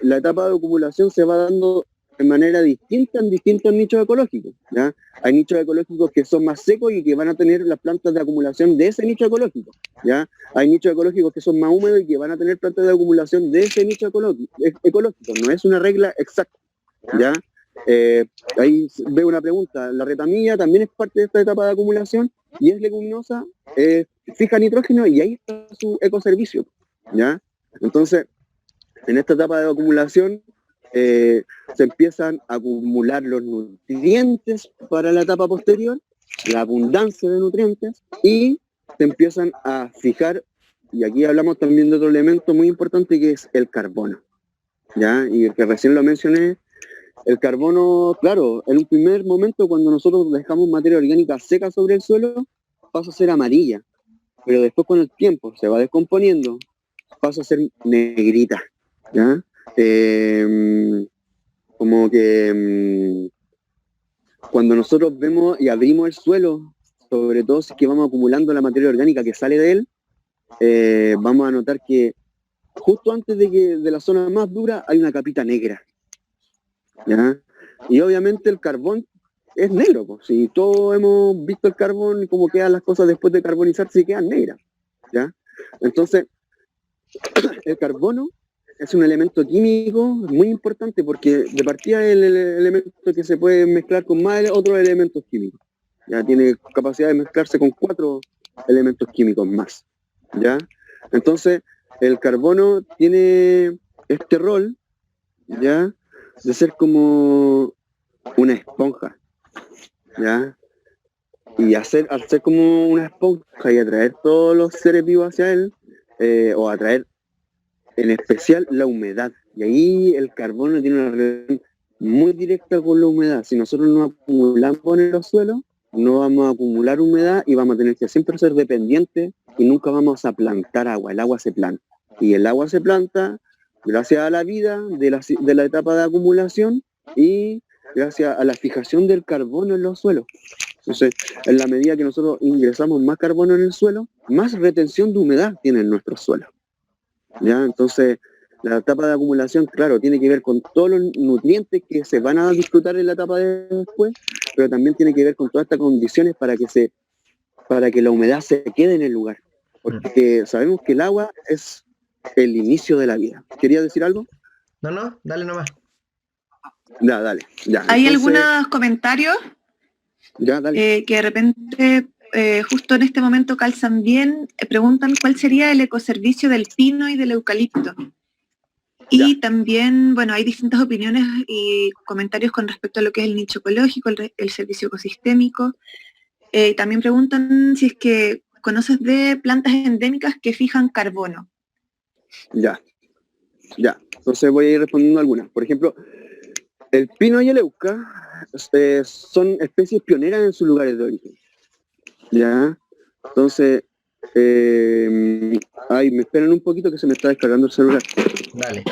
La etapa de acumulación se va dando de manera distinta en distintos nichos ecológicos, ¿ya? Hay nichos ecológicos que son más secos y que van a tener las plantas de acumulación de ese nicho ecológico, ¿ya? Hay nichos ecológicos que son más húmedos y que van a tener plantas de acumulación de ese nicho ecológico. No es una regla exacta, ¿ya? Ahí veo una pregunta. La retamilla también es parte de esta etapa de acumulación y es leguminosa, fija nitrógeno y ahí está su ecoservicio, ¿ya? Entonces, en esta etapa de acumulación se empiezan a acumular los nutrientes para la etapa posterior, la abundancia de nutrientes, y se empiezan a fijar, y aquí hablamos también de otro elemento muy importante que es el carbono, ¿ya? Y el que recién lo mencioné, el carbono, claro, en un primer momento cuando nosotros dejamos materia orgánica seca sobre el suelo, pasa a ser amarilla, pero después con el tiempo se va descomponiendo, pasa a ser negrita, ¿ya? Como que cuando nosotros vemos y abrimos el suelo, sobre todo si es que vamos acumulando la materia orgánica que sale de él, vamos a notar que justo antes de la zona más dura hay una capita negra, ¿ya? Y obviamente el carbón es negro, pues. Si todos hemos visto el carbón y cómo quedan las cosas después de carbonizarse y quedan negras, ¿ya? Entonces, el carbono es un elemento químico muy importante porque de partida es el elemento que se puede mezclar con más otros elementos químicos. Ya tiene capacidad de mezclarse con 4 elementos químicos más, ¿ya? Entonces, el carbono tiene este rol, ¿ya? De ser como una esponja, ¿ya? Y al ser como una esponja y atraer todos los seres vivos hacia él, o atraer en especial la humedad. Y ahí el carbono tiene una relación muy directa con la humedad. Si nosotros no acumulamos en los suelos, no vamos a acumular humedad y vamos a tener que siempre ser dependientes y nunca vamos a plantar agua. El agua se planta. Y el agua se planta gracias a la vida de la etapa de acumulación y gracias a la fijación del carbono en los suelos. Entonces, en la medida que nosotros ingresamos más carbono en el suelo, más retención de humedad tienen nuestros suelos, ¿ya? Entonces, la etapa de acumulación, claro, tiene que ver con todos los nutrientes que se van a disfrutar en la etapa de después, pero también tiene que ver con todas estas condiciones para que la humedad se quede en el lugar. Porque sabemos que el agua es el inicio de la vida. ¿Querías decir algo? No, dale nomás. Ya, dale. Ya. Hay Entonces, algunos comentarios ya, dale. que de repente, justo en este momento calzan bien, preguntan cuál sería el ecoservicio del pino y del eucalipto. Y también, bueno, hay distintas opiniones y comentarios con respecto a lo que es el nicho ecológico, el servicio ecosistémico. También preguntan si es que conoces de plantas endémicas que fijan carbono. Ya. Entonces voy a ir respondiendo algunas. Por ejemplo, el pino y el euca son especies pioneras en sus lugares de origen, ¿ya? Entonces, Ay, me esperan un poquito que se me está descargando el celular. Dale.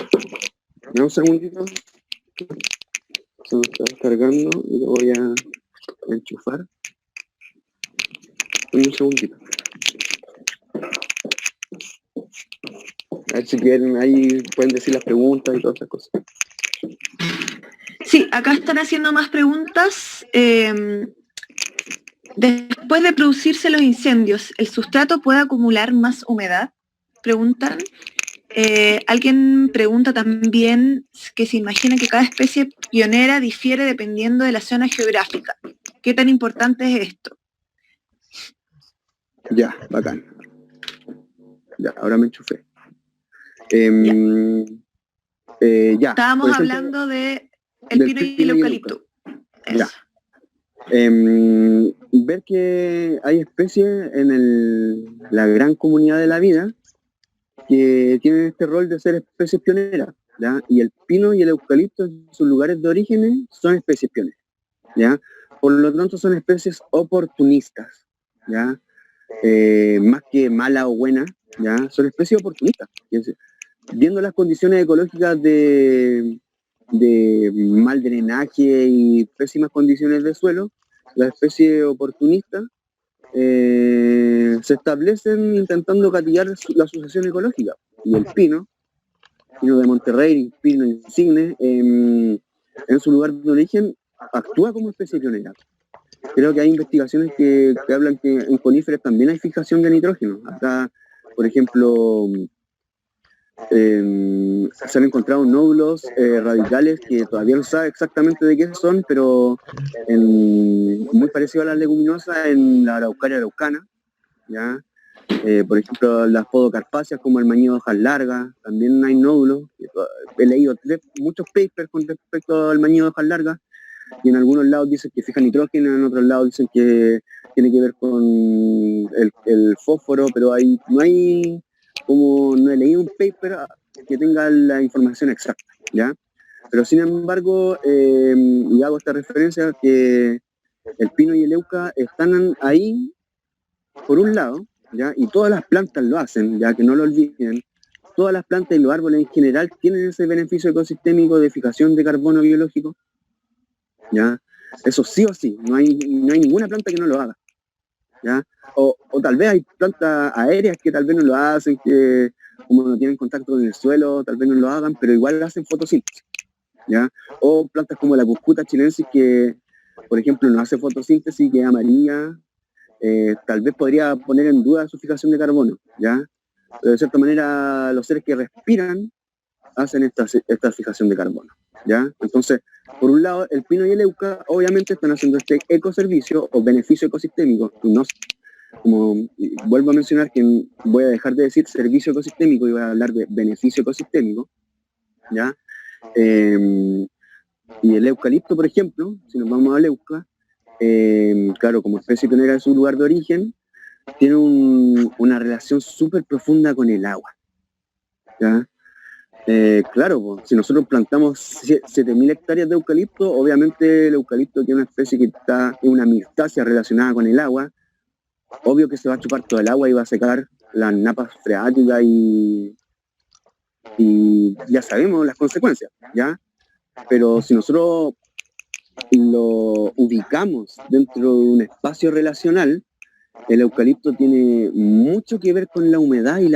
Dame un segundito. Se me está descargando y lo voy a enchufar. Un segundito. A ver si quieren, ahí pueden decir las preguntas y todas esas cosas. Sí, acá están haciendo más preguntas. Después de producirse los incendios, ¿el sustrato puede acumular más humedad? Preguntan. Alguien pregunta también que se imagina que cada especie pionera difiere dependiendo de la zona geográfica. ¿Qué tan importante es esto? Ya, bacán. Ya, ahora me enchufé. Ya. Estábamos por ejemplo, hablando de el del pino y el pino y el eucalipto. Ya. Eso. Ver que hay especies en la gran comunidad de la vida que tienen este rol de ser especies pioneras, ¿ya? Y el pino y el eucalipto en sus lugares de origen son especies pioneras, ¿ya? Por lo tanto son especies oportunistas, ¿ya? Más que mala o buena, ¿ya? Son especies oportunistas. Viendo las condiciones ecológicas de mal drenaje y pésimas condiciones de suelo, las especies oportunistas se establecen intentando catillar la sucesión ecológica. Y el pino de Monterrey, pino insigne, en su lugar de origen, actúa como especie pionera. Creo que hay investigaciones que hablan que en coníferas también hay fijación de nitrógeno. Acá, por ejemplo, se han encontrado nódulos radicales que todavía no se sabe exactamente de qué son, pero muy parecido a las leguminosas en la Araucaria araucana, ¿ya? Por ejemplo, las podocarpáceas como el mañido de hojas largas, también hay nódulos. He leído muchos papers con respecto al mañido de hojas largas, y en algunos lados dicen que fija nitrógeno, en otros lados dicen que tiene que ver con el fósforo, pero no he leído un paper que tenga la información exacta, ¿ya? Pero sin embargo, y hago esta referencia, que el pino y el euca están ahí, por un lado, ¿ya? Y todas las plantas lo hacen, ya que no lo olviden. Todas las plantas y los árboles en general tienen ese beneficio ecosistémico de fijación de carbono biológico, ¿ya? Eso sí o sí, no hay ninguna planta que no lo haga, ¿ya? O tal vez hay plantas aéreas que tal vez no lo hacen, que como no tienen contacto con el suelo, tal vez no lo hagan, pero igual hacen fotosíntesis, ¿ya? O plantas como la Cuscuta chilensis, que por ejemplo no hace fotosíntesis, que es amarilla, tal vez podría poner en duda su fijación de carbono, ¿ya? Pero de cierta manera los seres que respiran hacen esta fijación de carbono, ¿ya? Entonces, por un lado, el pino y el euca obviamente están haciendo este ecoservicio o beneficio ecosistémico, y no, como vuelvo a mencionar que voy a dejar de decir servicio ecosistémico y voy a hablar de beneficio ecosistémico, ¿ya? Y el eucalipto, por ejemplo, si nos vamos al euca, claro, como especie pionera de su lugar de origen, tiene una relación súper profunda con el agua, ¿ya? Claro, si nosotros plantamos 7.000 hectáreas de eucalipto, obviamente el eucalipto tiene una especie que está en una mirtácea relacionada con el agua. Obvio que se va a chupar todo el agua y va a secar las napas freáticas y ya sabemos las consecuencias, ¿ya? Pero si nosotros lo ubicamos dentro de un espacio relacional, el eucalipto tiene mucho que ver con la humedad y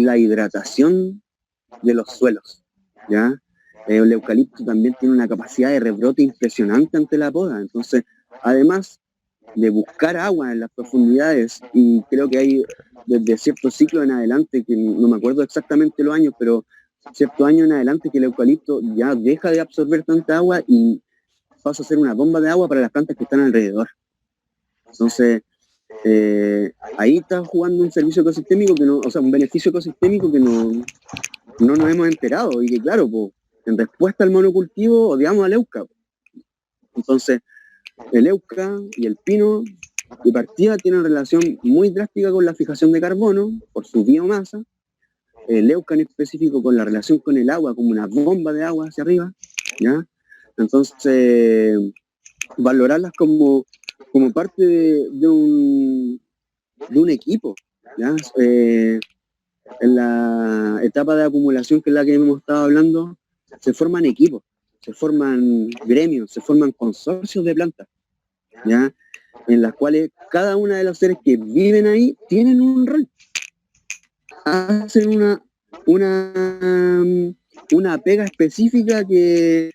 la hidratación de los suelos, ¿ya? El eucalipto también tiene una capacidad de rebrote impresionante ante la poda. Entonces, además de buscar agua en las profundidades, y creo que hay desde cierto ciclo en adelante, que no me acuerdo exactamente los años, pero cierto año en adelante que el eucalipto ya deja de absorber tanta agua y pasa a ser una bomba de agua para las plantas que están alrededor. Entonces, ahí está jugando un servicio ecosistémico un beneficio ecosistémico que no nos hemos enterado, y que claro, pues, en respuesta al monocultivo odiamos al euca. Entonces, el euca y el pino de partida tienen relación muy drástica con la fijación de carbono por su biomasa, el euca en específico con la relación con el agua, como una bomba de agua hacia arriba, ¿ya? Entonces, valorarlas como parte de un equipo, ¿ya? En la etapa de acumulación, que es la que hemos estado hablando, se forman equipos, se forman gremios, se forman consorcios de plantas, ¿ya? En las cuales cada una de los seres que viven ahí tienen un rol, hacen una pega específica que,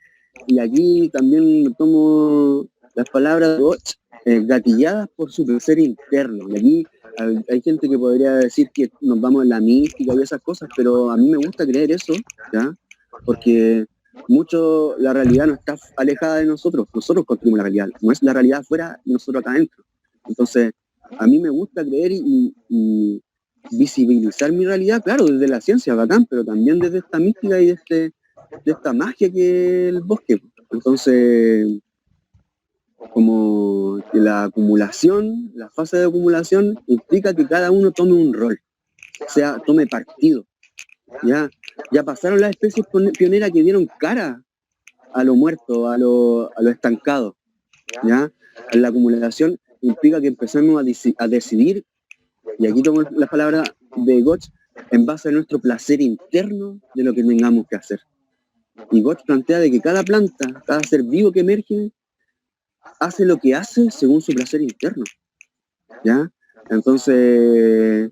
y aquí también tomo las palabras de Gotch, gatilladas por su placer interno. Y aquí hay gente que podría decir que nos vamos en la mística y esas cosas, pero a mí me gusta creer eso, ¿ya? Porque mucho la realidad no está alejada de nosotros construimos la realidad, no es la realidad afuera y nosotros acá adentro. Entonces, a mí me gusta creer y visibilizar mi realidad, claro, desde la ciencia, bacán, pero también desde esta mística y de esta magia que es el bosque. Entonces, como que la acumulación, la fase de acumulación implica que cada uno tome un rol, o sea, tome partido. Ya pasaron las especies pioneras que dieron cara a lo muerto, a lo estancado. ¿Ya? La acumulación implica que empezamos a decidir, y aquí tomo las palabras de Gotch, en base a nuestro placer interno de lo que tengamos que hacer. Y Gotch plantea de que cada planta, cada ser vivo que emerge, hace lo que hace según su placer interno. ¿Ya? Entonces,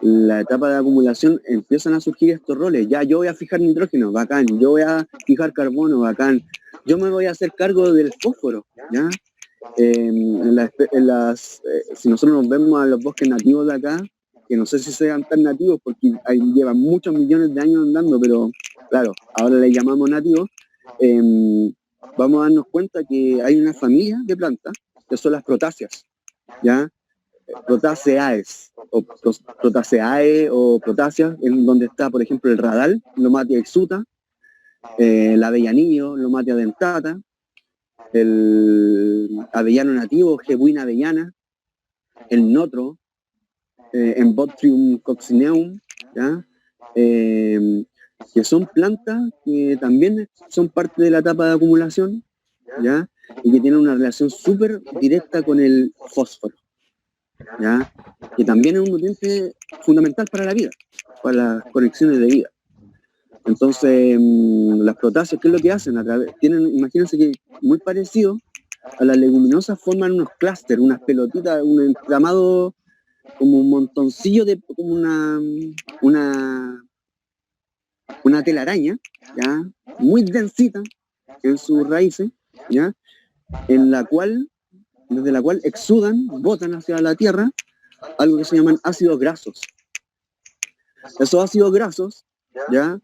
la etapa de acumulación empiezan a surgir estos roles. Ya yo voy a fijar nitrógeno, bacán. Yo voy a fijar carbono, bacán. Yo me voy a hacer cargo del fósforo, ¿ya? Si nosotros nos vemos a los bosques nativos de acá, que no sé si sean tan nativos porque llevan muchos millones de años andando, pero claro, ahora le llamamos nativos, vamos a darnos cuenta que hay una familia de plantas que son las protáceas, ¿ya? Protaceaes, o protaceae o protáceas, en donde está, por ejemplo, el radal, Lomatia exuta, el avellanillo, Lomatia dentata, el avellano nativo, Gebuina avellana, el notro, Embotrium coccineum, ¿ya? Que son plantas que también son parte de la etapa de acumulación, ¿ya? Y que tienen una relación súper directa con el fósforo, ¿ya? Que también es un nutriente fundamental para la vida, para las conexiones de vida. Entonces, las protáceas, ¿qué es lo que hacen? Imagínense que muy parecido a las leguminosas forman unos clústeres, unas pelotitas, un entramado, como un montoncillo de, como una telaraña, ¿ya? Muy densita en sus raíces, ¿ya? Desde la cual exudan, botan hacia la tierra algo que se llaman ácidos grasos. Esos ácidos grasos, ¿ya?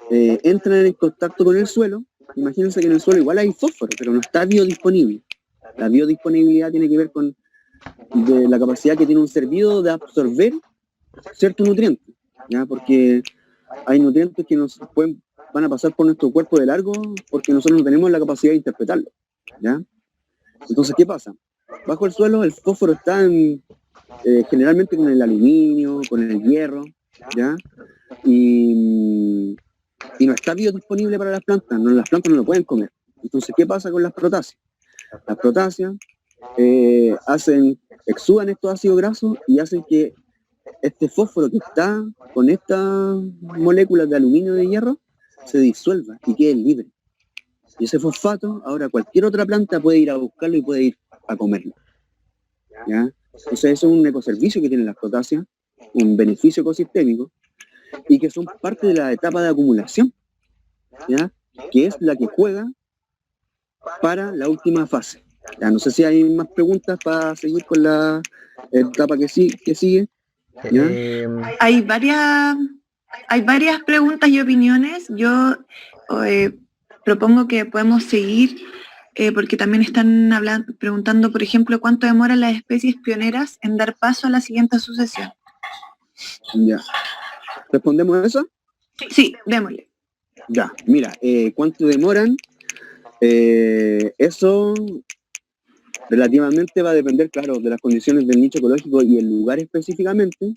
Entran en contacto con el suelo. Imagínense que en el suelo igual hay fósforo, pero no está biodisponible. La biodisponibilidad tiene que ver con la capacidad que tiene un ser vivo de absorber ciertos nutrientes, ¿ya? Porque hay nutrientes que van a pasar por nuestro cuerpo de largo porque nosotros no tenemos la capacidad de interpretarlo, ¿ya? Entonces, ¿qué pasa? Bajo el suelo el fósforo está generalmente con el aluminio, con el hierro, ¿ya? Y no está biodisponible para las plantas, las plantas no lo pueden comer. Entonces, ¿qué pasa con las protáceas? Las protáceas exudan estos ácidos grasos y hacen que este fósforo que está con estas moléculas de aluminio y de hierro se disuelva y quede libre. Y ese fosfato, ahora cualquier otra planta puede ir a buscarlo y puede ir a comerlo, ¿ya? Entonces eso es un ecoservicio que tienen las protáceas, un beneficio ecosistémico, y que son parte de la etapa de acumulación, ¿ya? Que es la que juega para la última fase. Ya, no sé si hay más preguntas para seguir con la etapa que sigue. ¿Ya? Hay varias preguntas y opiniones. Yo propongo que podemos seguir porque también están preguntando, por ejemplo, cuánto demoran las especies pioneras en dar paso a la siguiente sucesión. Ya. ¿Respondemos a eso? Sí, démosle. Ya, mira, ¿cuánto demoran? Eso relativamente va a depender, claro, de las condiciones del nicho ecológico y el lugar específicamente,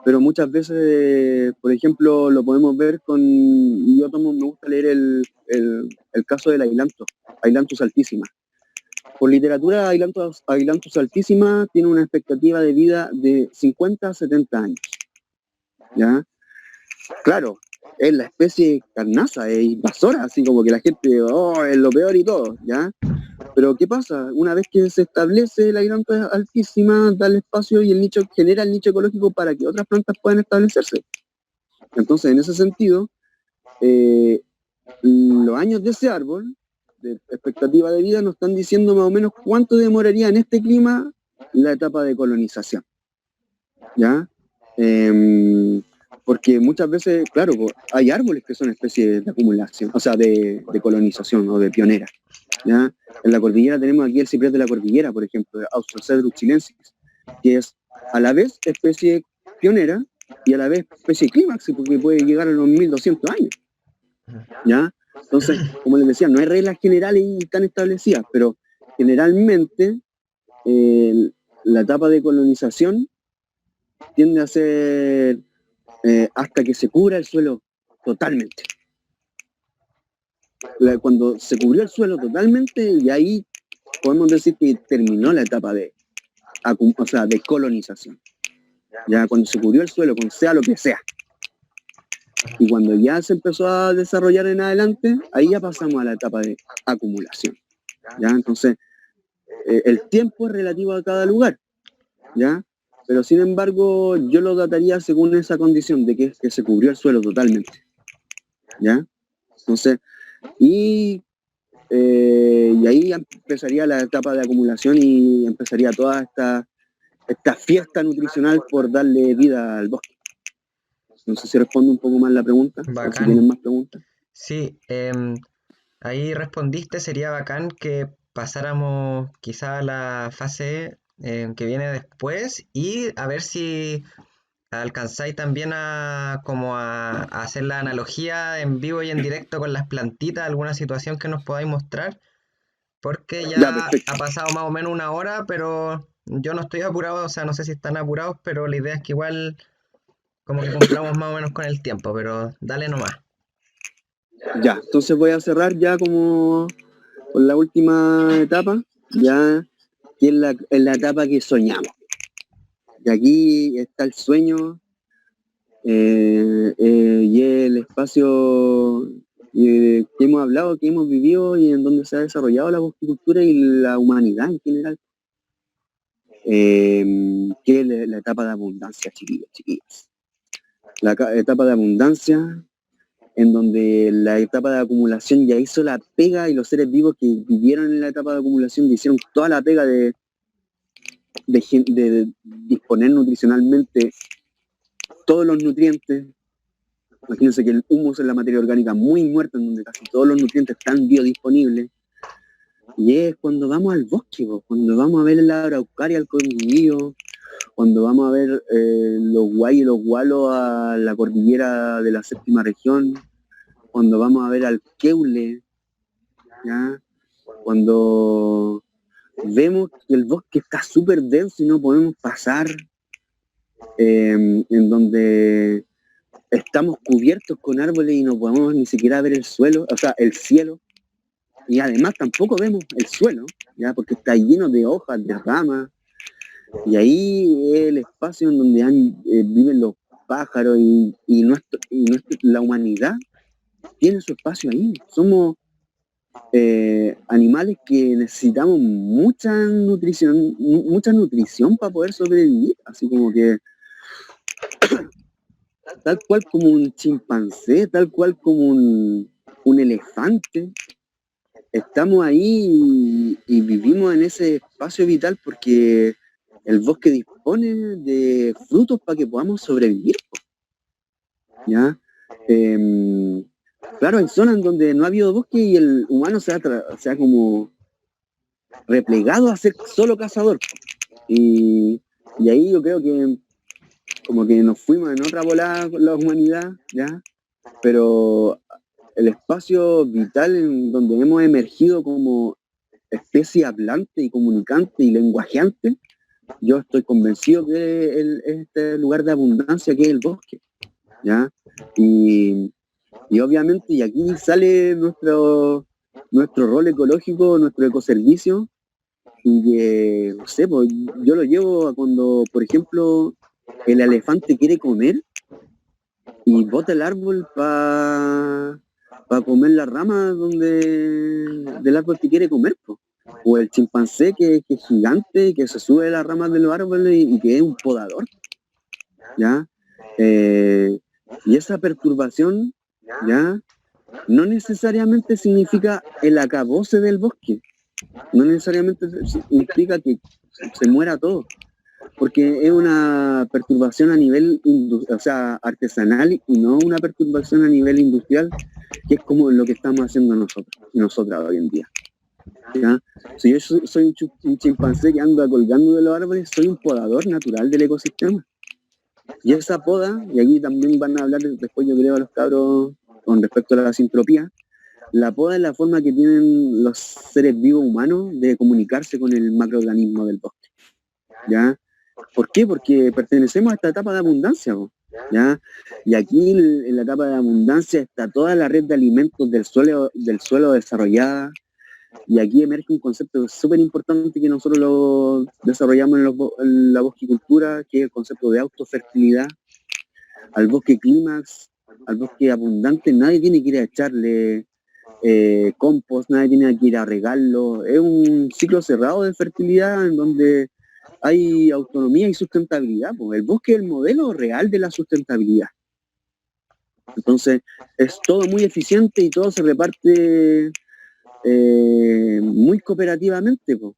pero muchas veces, por ejemplo, lo podemos ver me gusta leer el caso del Ailanthus altísima. Por literatura, Ailanthus altísima tiene una expectativa de vida de 50 a 70 años. ¿Ya? Claro, es la especie carnaza, es invasora, así como que la gente, oh, es lo peor y todo, ¿ya? Pero ¿qué pasa? Una vez que se establece la Ailanthus altísima, da el espacio y el nicho, genera el nicho ecológico para que otras plantas puedan establecerse. Entonces, en ese sentido, los años de ese árbol, de expectativa de vida, nos están diciendo más o menos cuánto demoraría en este clima la etapa de colonización, ¿ya? Porque muchas veces, claro, hay árboles que son especies de acumulación, o sea, de colonización o de pionera, ¿ya? En la cordillera tenemos aquí el ciprés de la cordillera, por ejemplo, Austrocedrus chilensis, que es a la vez especie pionera y a la vez especie clímax, porque puede llegar a los 1200 años, ¿ya? Entonces, como les decía, no hay reglas generales y tan establecidas, pero generalmente la etapa de colonización tiende a ser hasta que se cubra el suelo totalmente. Cuando se cubrió el suelo totalmente, y ahí podemos decir que terminó la etapa de colonización. Ya cuando se cubrió el suelo con sea lo que sea. Y cuando ya se empezó a desarrollar en adelante, ahí ya pasamos a la etapa de acumulación. ¿Ya? Entonces, el tiempo es relativo a cada lugar, ¿ya? Pero sin embargo, yo lo dataría según esa condición de que se cubrió el suelo totalmente, ¿ya? Entonces, y ahí empezaría la etapa de acumulación y empezaría toda esta fiesta nutricional por darle vida al bosque. No sé si respondo un poco más la pregunta, o si tienen más preguntas. Sí, ahí respondiste, sería bacán que pasáramos quizá a la fase que viene después y a ver si alcanzáis también a hacer la analogía en vivo y en directo con las plantitas, alguna situación que nos podáis mostrar, porque ya ha pasado más o menos una hora, pero yo no estoy apurado, o sea, no sé si están apurados, pero la idea es que igual como que cumplamos más o menos con el tiempo, pero dale nomás. Ya, entonces voy a cerrar ya como con la última etapa, ya que es la etapa que soñamos. Y aquí está el sueño y el espacio que hemos hablado, que hemos vivido y en donde se ha desarrollado la bosquicultura y la humanidad en general. Que es la etapa de abundancia, chiquillas. La etapa de abundancia en donde la etapa de acumulación ya hizo la pega y los seres vivos que vivieron en la etapa de acumulación hicieron toda la pega de disponer nutricionalmente todos los nutrientes. Imagínense que el humus es la materia orgánica muy muerta, en donde casi todos los nutrientes están biodisponibles. Y es cuando vamos al bosque, cuando vamos a ver la araucaria, el coimillo, cuando vamos a ver los guay y los gualos a la cordillera de la séptima región, cuando vamos a ver al Queule, ¿ya? Cuando vemos que el bosque está súper denso y no podemos pasar, en donde estamos cubiertos con árboles y no podemos ni siquiera ver el suelo, o sea, el cielo, y además tampoco vemos el suelo, ¿ya? Porque está lleno de hojas, de ramas, y ahí es el espacio en donde viven los pájaros y la humanidad tiene su espacio ahí. Somos animales que necesitamos mucha nutrición para poder sobrevivir, así como que tal cual como un chimpancé, tal cual como un elefante. Estamos ahí y vivimos en ese espacio vital porque el bosque dispone de frutos para que podamos sobrevivir, ¿ya? Claro, hay zonas en donde no ha habido bosque y el humano se ha como replegado a ser solo cazador. Y ahí yo creo que como que nos fuimos en otra volada con la humanidad, ¿ya? Pero el espacio vital en donde hemos emergido como especie hablante y comunicante y lenguajeante, yo estoy convencido que es este lugar de abundancia que es el bosque, ¿ya? Y obviamente, y aquí sale nuestro rol ecológico, nuestro ecoservicio, y que, no sé, pues, yo lo llevo a cuando, por ejemplo, el elefante quiere comer y bota el árbol para comer la rama del árbol que quiere comer, po. O el chimpancé que es gigante, que se sube a las ramas de los árboles y que es un podador, ¿ya? Y esa perturbación, ¿ya? No necesariamente significa el acabose del bosque, no necesariamente implica que se muera todo, porque es una perturbación a nivel artesanal y no una perturbación a nivel industrial, que es como lo que estamos haciendo nosotras hoy en día. ¿Ya? Si yo soy un chimpancé que anda colgando de los árboles, soy un podador natural del ecosistema. Y esa poda, y aquí también van a hablar después yo creo a los cabros con respecto a la sintropía, la poda es la forma que tienen los seres vivos humanos de comunicarse con el macroorganismo del bosque. ¿Ya? ¿Por qué? Porque pertenecemos a esta etapa de abundancia, ¿ya? Y aquí en la etapa de abundancia está toda la red de alimentos del suelo desarrollada, y aquí emerge un concepto súper importante que nosotros lo desarrollamos en la bosquicultura, que es el concepto de autofertilidad. Al bosque clímax, al bosque abundante, nadie tiene que ir a echarle compost, nadie tiene que ir a regarlo. Es un ciclo cerrado de fertilidad en donde hay autonomía y sustentabilidad. Pues. El bosque es el modelo real de la sustentabilidad. Entonces, es todo muy eficiente y todo se reparte muy cooperativamente. Pues.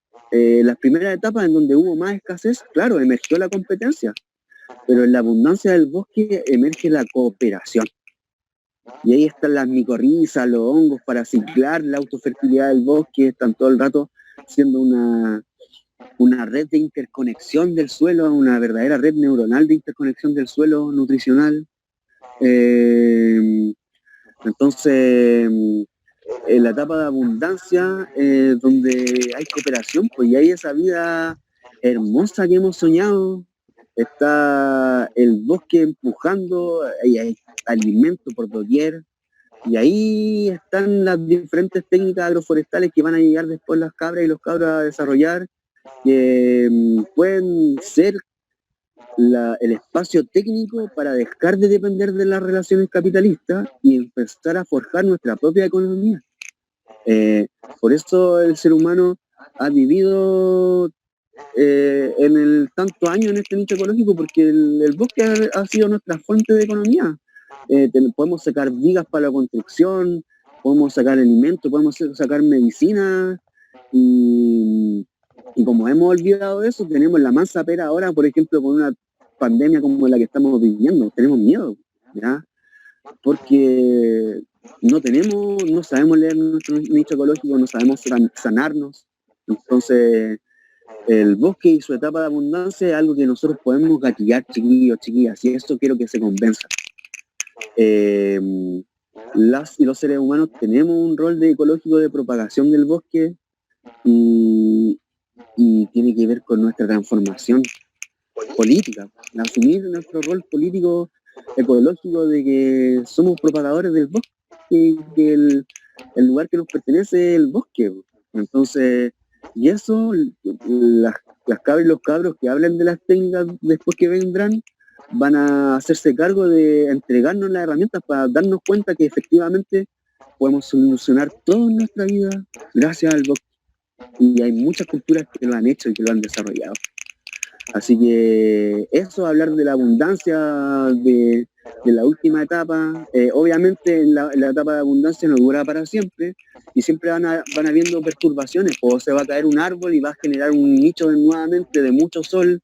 Las primeras etapas en donde hubo más escasez, claro, emergió la competencia, pero en la abundancia del bosque emerge la cooperación. Y ahí están las micorrizas, los hongos para ciclar la autofertilidad del bosque, están todo el rato siendo una red de interconexión del suelo, una verdadera red neuronal de interconexión del suelo nutricional. Entonces, en la etapa de abundancia, donde hay cooperación, pues y hay esa vida hermosa que hemos soñado, está el bosque empujando, y hay alimento por doquier, y ahí están las diferentes técnicas agroforestales que van a llegar después las cabras y los cabros a desarrollar, que pueden ser el espacio técnico para dejar de depender de las relaciones capitalistas y empezar a forjar nuestra propia economía. Por eso el ser humano ha vivido en el tanto años en este nicho ecológico, porque el bosque ha sido nuestra fuente de economía. Podemos sacar vigas para la construcción, podemos sacar alimentos, podemos sacar medicina, y como hemos olvidado eso, tenemos la mansa pera ahora, por ejemplo, con una pandemia como la que estamos viviendo. Tenemos miedo, ¿ya? Porque no sabemos leer nuestro nicho ecológico, no sabemos sanarnos. Entonces, el bosque y su etapa de abundancia es algo que nosotros podemos gatillar, chiquillos, chiquillas, y eso quiero que se convenza. Las y los seres humanos tenemos un rol de ecológico de propagación del bosque y tiene que ver con nuestra transformación política, asumir nuestro rol político ecológico de que somos propagadores del bosque y que el lugar que nos pertenece es el bosque. Entonces, y eso, las cabras y los cabros que hablan de las técnicas después que vendrán, van a hacerse cargo de entregarnos las herramientas para darnos cuenta que efectivamente podemos solucionar toda nuestra vida gracias al bosque. Y hay muchas culturas que lo han hecho y que lo han desarrollado. Así que eso, hablar de la abundancia, de la última etapa, obviamente la etapa de abundancia no dura para siempre y siempre van habiendo perturbaciones, o se va a caer un árbol y va a generar un nicho nuevamente de mucho sol,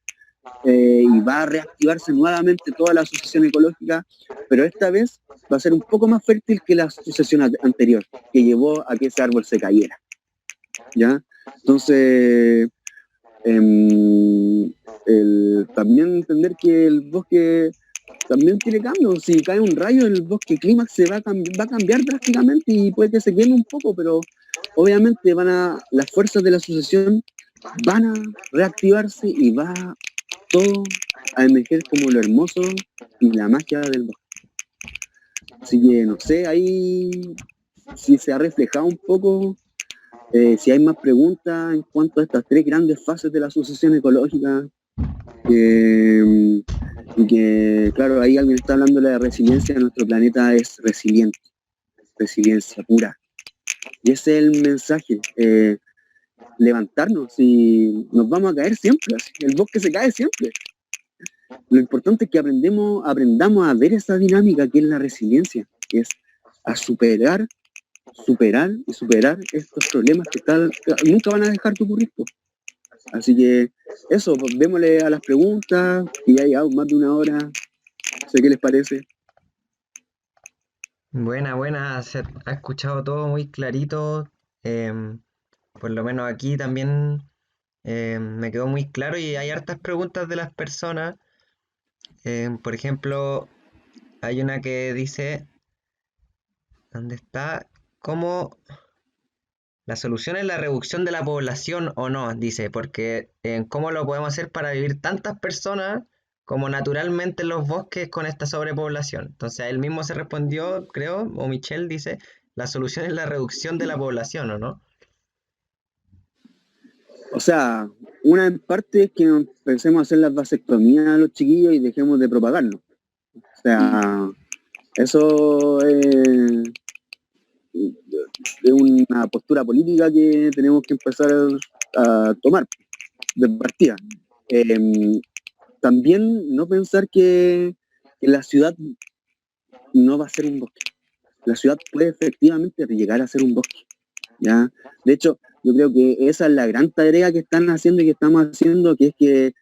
y va a reactivarse nuevamente toda la sucesión ecológica, pero esta vez va a ser un poco más fértil que la sucesión anterior, que llevó a que ese árbol se cayera. ¿Ya? Entonces, también entender que el bosque también tiene cambios. Si cae un rayo, el bosque clímax va a cambiar drásticamente y puede que se queme un poco, pero obviamente las fuerzas de la sucesión van a reactivarse y va todo a emerger como lo hermoso y la magia del bosque. Así que no sé, ahí si se ha reflejado un poco si hay más preguntas en cuanto a estas tres grandes fases de la sucesión ecológica, y que, claro, ahí alguien está hablando de la resiliencia, nuestro planeta es resiliente, resiliencia pura. Y ese es el mensaje, levantarnos y nos vamos a caer siempre, así, el bosque se cae siempre. Lo importante es que aprendamos a ver esa dinámica que es la resiliencia, que es a superar estos problemas que nunca van a dejar de ocurrir. Así que eso, pues, démosle a las preguntas, que ya llevamos más de una hora, no sé qué les parece. Buena, se ha escuchado todo muy clarito. Por lo menos aquí también me quedó muy claro y hay hartas preguntas de las personas. Por ejemplo, hay una que dice, ¿dónde está? ¿Cómo la solución es la reducción de la población o no? Dice, porque ¿cómo lo podemos hacer para vivir tantas personas como naturalmente en los bosques con esta sobrepoblación? Entonces, a él mismo se respondió, creo, o Michelle dice, la solución es la reducción de la población, ¿o no? O sea, una en parte es que empecemos a hacer las vasectomías a los chiquillos y dejemos de propagarlo. O sea, eso es una postura política que tenemos que empezar a tomar de partida. También no pensar que la ciudad no va a ser un bosque. La ciudad puede efectivamente llegar a ser un bosque, ¿ya? De hecho, yo creo que esa es la gran tarea que están haciendo y que estamos haciendo, que es que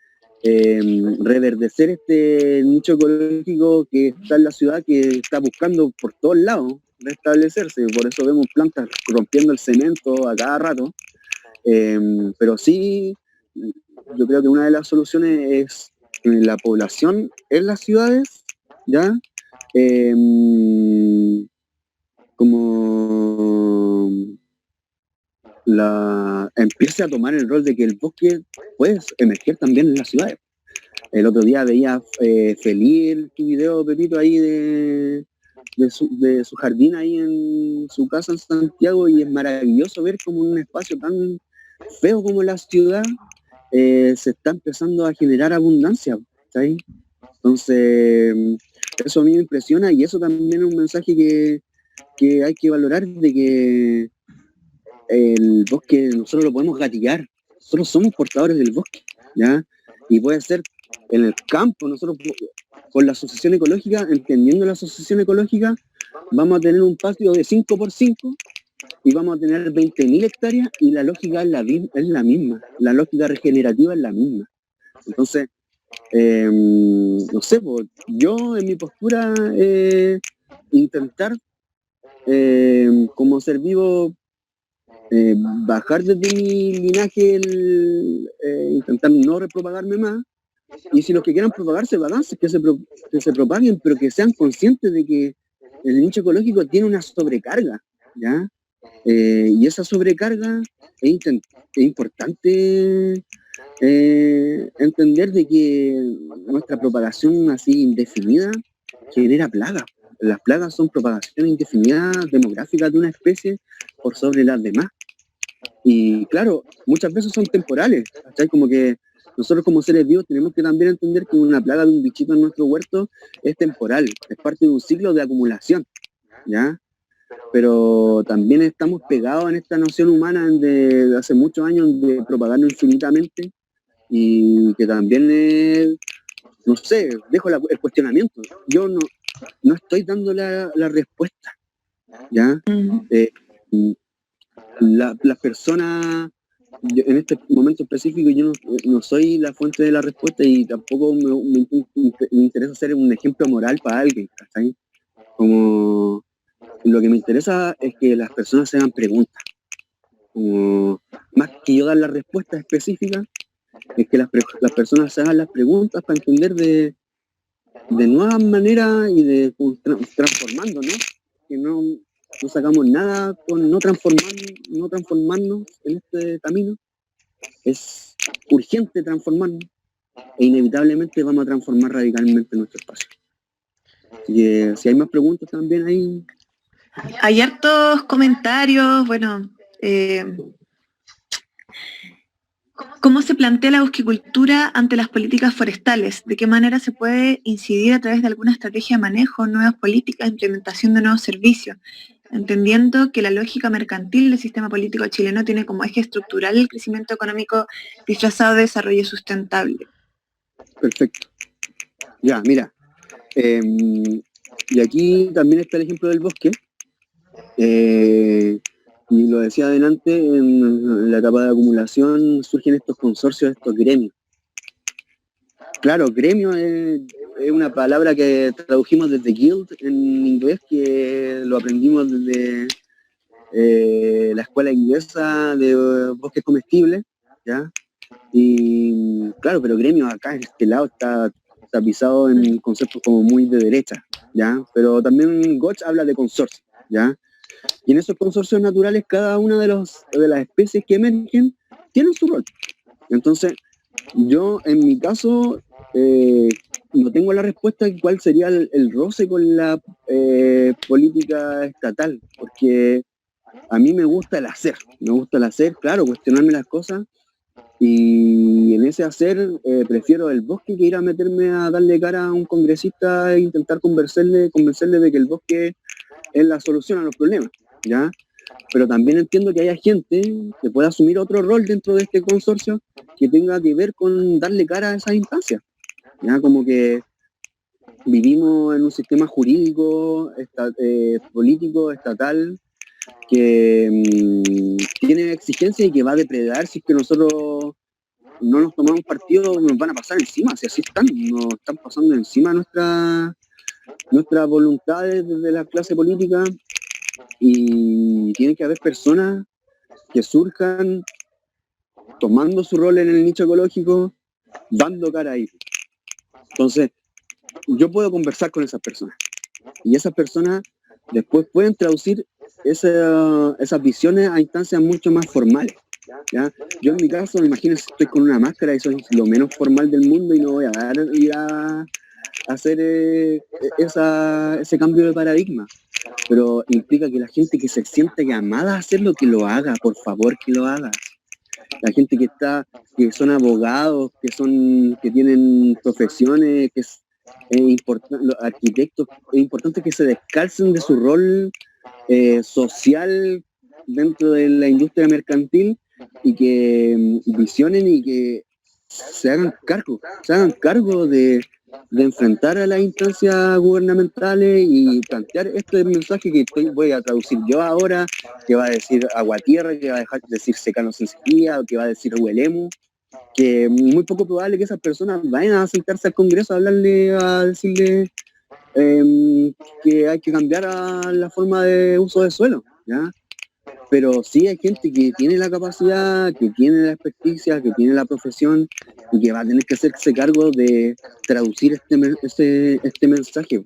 reverdecer este nicho ecológico que está en la ciudad, que está buscando por todos lados restablecerse. Por eso vemos plantas rompiendo el cemento a cada rato. Pero sí, yo creo que una de las soluciones es la población en las ciudades, ¿ya? Como empiece a tomar el rol de que el bosque puede emerger también en las ciudades. El otro día veía feliz tu video, Pepito, ahí de su jardín ahí en su casa en Santiago, y es maravilloso ver como un espacio tan feo como la ciudad se está empezando a generar abundancia, ¿sabes? Entonces, eso a mí me impresiona, y eso también es un mensaje que hay que valorar, de que el bosque nosotros lo podemos gatillar, nosotros somos portadores del bosque, ¿ya? Y puede ser en el campo, nosotros con la asociación ecológica, entendiendo la asociación ecológica, vamos a tener un patio de 5x5 y vamos a tener 20.000 hectáreas, y la lógica es la misma, la lógica regenerativa es la misma. Entonces, no sé, pues, yo en mi postura intentar como ser vivo, bajar desde mi linaje, intentar no repropagarme más, y si los que quieran propagarse, vaganse, que se propaguen, pero que sean conscientes de que el nicho ecológico tiene una sobrecarga, ¿ya? Y esa sobrecarga es importante entender de que nuestra propagación así indefinida genera plagas. Las plagas son propagación indefinida demográfica de una especie por sobre las demás. Y claro, muchas veces son temporales, ¿cachai? Como que nosotros como seres vivos tenemos que también entender que una plaga de un bichito en nuestro huerto es temporal, es parte de un ciclo de acumulación, ¿ya? Pero también estamos pegados en esta noción humana de hace muchos años de propagarnos infinitamente, y que también es, no sé, dejo el cuestionamiento. Yo no estoy dando la respuesta, ¿ya? Las personas, en este momento específico, yo no soy la fuente de la respuesta, y tampoco me interesa ser un ejemplo moral para alguien, ¿cachai? Como lo que me interesa es que las personas se hagan preguntas. Como, más que yo dar la respuesta específica, es que las personas se hagan las preguntas para entender de nuevas maneras y de transformando, ¿no? Que no sacamos nada con no transformarnos en este camino. Es urgente transformarnos, e inevitablemente vamos a transformar radicalmente nuestro espacio. Así que si hay más preguntas también ahí. Hay hartos comentarios, bueno, ¿Cómo se plantea la bosquicultura ante las políticas forestales? ¿De qué manera se puede incidir a través de alguna estrategia de manejo, nuevas políticas, implementación de nuevos servicios? Entendiendo que la lógica mercantil del sistema político chileno tiene como eje estructural el crecimiento económico disfrazado de desarrollo sustentable. Perfecto. Ya, mira. Y aquí también está el ejemplo del bosque. Y lo decía adelante, en la etapa de acumulación surgen estos consorcios, estos gremios. Claro, gremio es una palabra que tradujimos desde guild en inglés, que lo aprendimos desde la escuela inglesa de bosques comestibles, ¿ya? Y claro, pero gremio acá en este lado está pisado en conceptos como muy de derecha, ¿ya? Pero también Gotch habla de consorcio, ¿ya? Y en esos consorcios naturales, cada una de las especies que emergen tienen su rol. Entonces, yo en mi caso no tengo la respuesta de cuál sería el roce con la política estatal, porque a mí me gusta el hacer, claro, cuestionarme las cosas, y en ese hacer prefiero el bosque que ir a meterme a darle cara a un congresista e intentar convencerle de que el bosque es la solución a los problemas, ¿ya? Pero también entiendo que haya gente que pueda asumir otro rol dentro de este consorcio que tenga que ver con darle cara a esas instancias, ¿ya? Como que vivimos en un sistema jurídico, político, estatal, que tiene exigencias y que va a depredar si es que nosotros no nos tomamos partido, nos van a pasar encima, si así están, nos están pasando encima nuestras voluntades desde la clase política, y tiene que haber personas que surjan tomando su rol en el nicho ecológico, dando cara ahí. Entonces, yo puedo conversar con esas personas, y esas personas después pueden traducir esas visiones a instancias mucho más formales, ¿ya? Yo en mi caso, imagínense, estoy con una máscara y soy lo menos formal del mundo y no voy a ir a hacer ese cambio de paradigma, pero implica que la gente que se siente llamada a hacerlo, que lo haga, por favor, que lo haga. La gente que son abogados, que tienen profesiones, los arquitectos, es importante que se descalcen de su rol social dentro de la industria mercantil, y que visionen y que se hagan cargo de enfrentar a las instancias gubernamentales y plantear este mensaje que voy a traducir yo ahora, que va a decir agua tierra, que va a dejar de decir secano sin sequía, o que va a decir huelemu, que muy poco probable que esas personas vayan a sentarse al Congreso a decirle que hay que cambiar a la forma de uso del suelo, ¿ya? Pero sí hay gente que tiene la capacidad, que tiene la experticia, que tiene la profesión, y que va a tener que hacerse cargo de traducir este mensaje.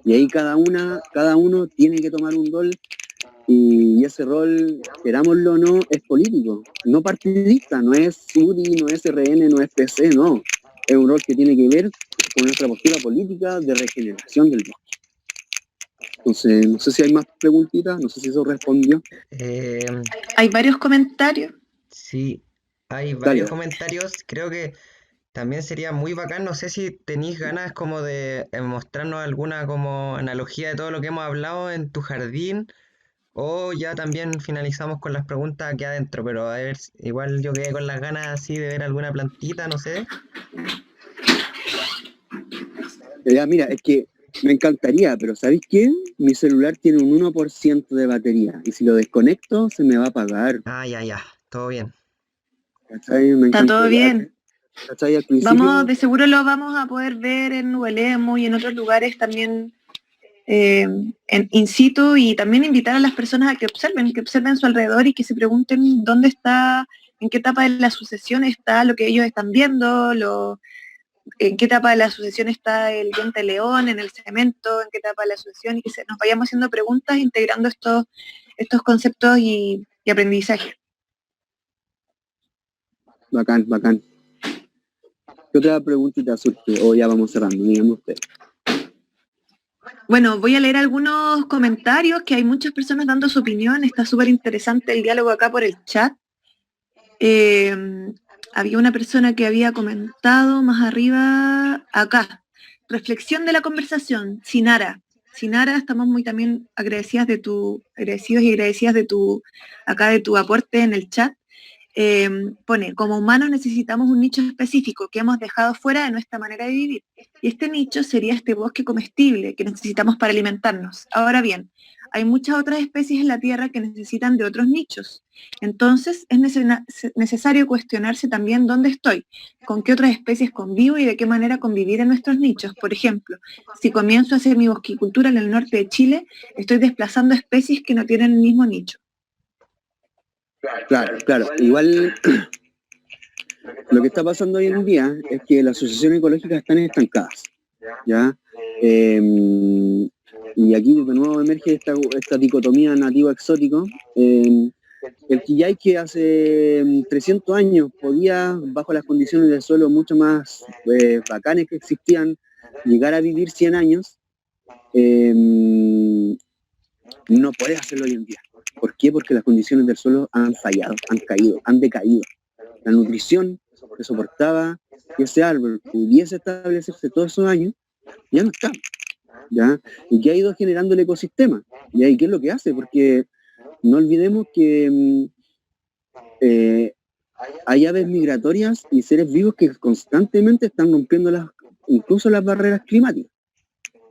Y ahí cada uno tiene que tomar un rol, y ese rol, querámoslo o no, es político, no partidista, no es UDI, no es RN, no es PC, no. Es un rol que tiene que ver con nuestra postura política de regeneración del bosque. Entonces, no sé si hay más preguntitas, no sé si eso respondió. Hay varios comentarios. Sí, hay varios comentarios. Creo que también sería muy bacán, no sé si tenéis ganas como de mostrarnos alguna como analogía de todo lo que hemos hablado en tu jardín, o ya también finalizamos con las preguntas aquí adentro, pero a ver, igual yo quedé con las ganas así de ver alguna plantita, no sé. Ya, mira, es que me encantaría, pero ¿sabéis qué? Mi celular tiene un 1% de batería, y si lo desconecto se me va a apagar. Ah, ya, todo bien. ¿Cachai? Está todo bien. ¿Cachai? Al principio, De seguro lo vamos a poder ver en Huelemo y en otros lugares también in situ, y también invitar a las personas a que observen su alrededor y que se pregunten dónde está, en qué etapa de la sucesión está lo que ellos están viendo, en qué etapa de la sucesión está el diente de león, en el cemento, en qué etapa de la sucesión, y que nos vayamos haciendo preguntas, integrando estos conceptos y aprendizaje. bacán. ¿Qué otra preguntita surge? O ya vamos cerrando, díganme ustedes. Bueno, voy a leer algunos comentarios, que hay muchas personas dando su opinión, está súper interesante el diálogo acá por el chat. Eh, Había una persona que había comentado más arriba, acá, reflexión de la conversación, Sinara. Sinara, estamos muy también agradecidos y agradecidas acá de tu aporte en el chat. Pone, como humanos necesitamos un nicho específico que hemos dejado fuera de nuestra manera de vivir. Y este nicho sería este bosque comestible que necesitamos para alimentarnos. Ahora bien, hay muchas otras especies en la Tierra que necesitan de otros nichos. Entonces es necesario cuestionarse también dónde estoy, con qué otras especies convivo y de qué manera convivir en nuestros nichos. Por ejemplo, si comienzo a hacer mi bosquicultura en el norte de Chile, estoy desplazando especies que no tienen el mismo nicho. Claro. Igual lo que está pasando hoy en día es que las asociaciones ecológicas están estancadas, ¿ya? Y aquí de nuevo emerge esta dicotomía nativo-exótico. El Quillay, que hace 300 años podía, bajo las condiciones del suelo mucho más bacanes que existían, llegar a vivir 100 años, no puede hacerlo hoy en día. ¿Por qué? Porque las condiciones del suelo han fallado, han caído, han decaído. La nutrición que soportaba que ese árbol pudiese establecerse todos esos años, ya no está, ¿ya? Y que ha ido generando el ecosistema. ¿Y qué es lo que hace? Porque no olvidemos que hay aves migratorias y seres vivos que constantemente están rompiendo incluso las barreras climáticas.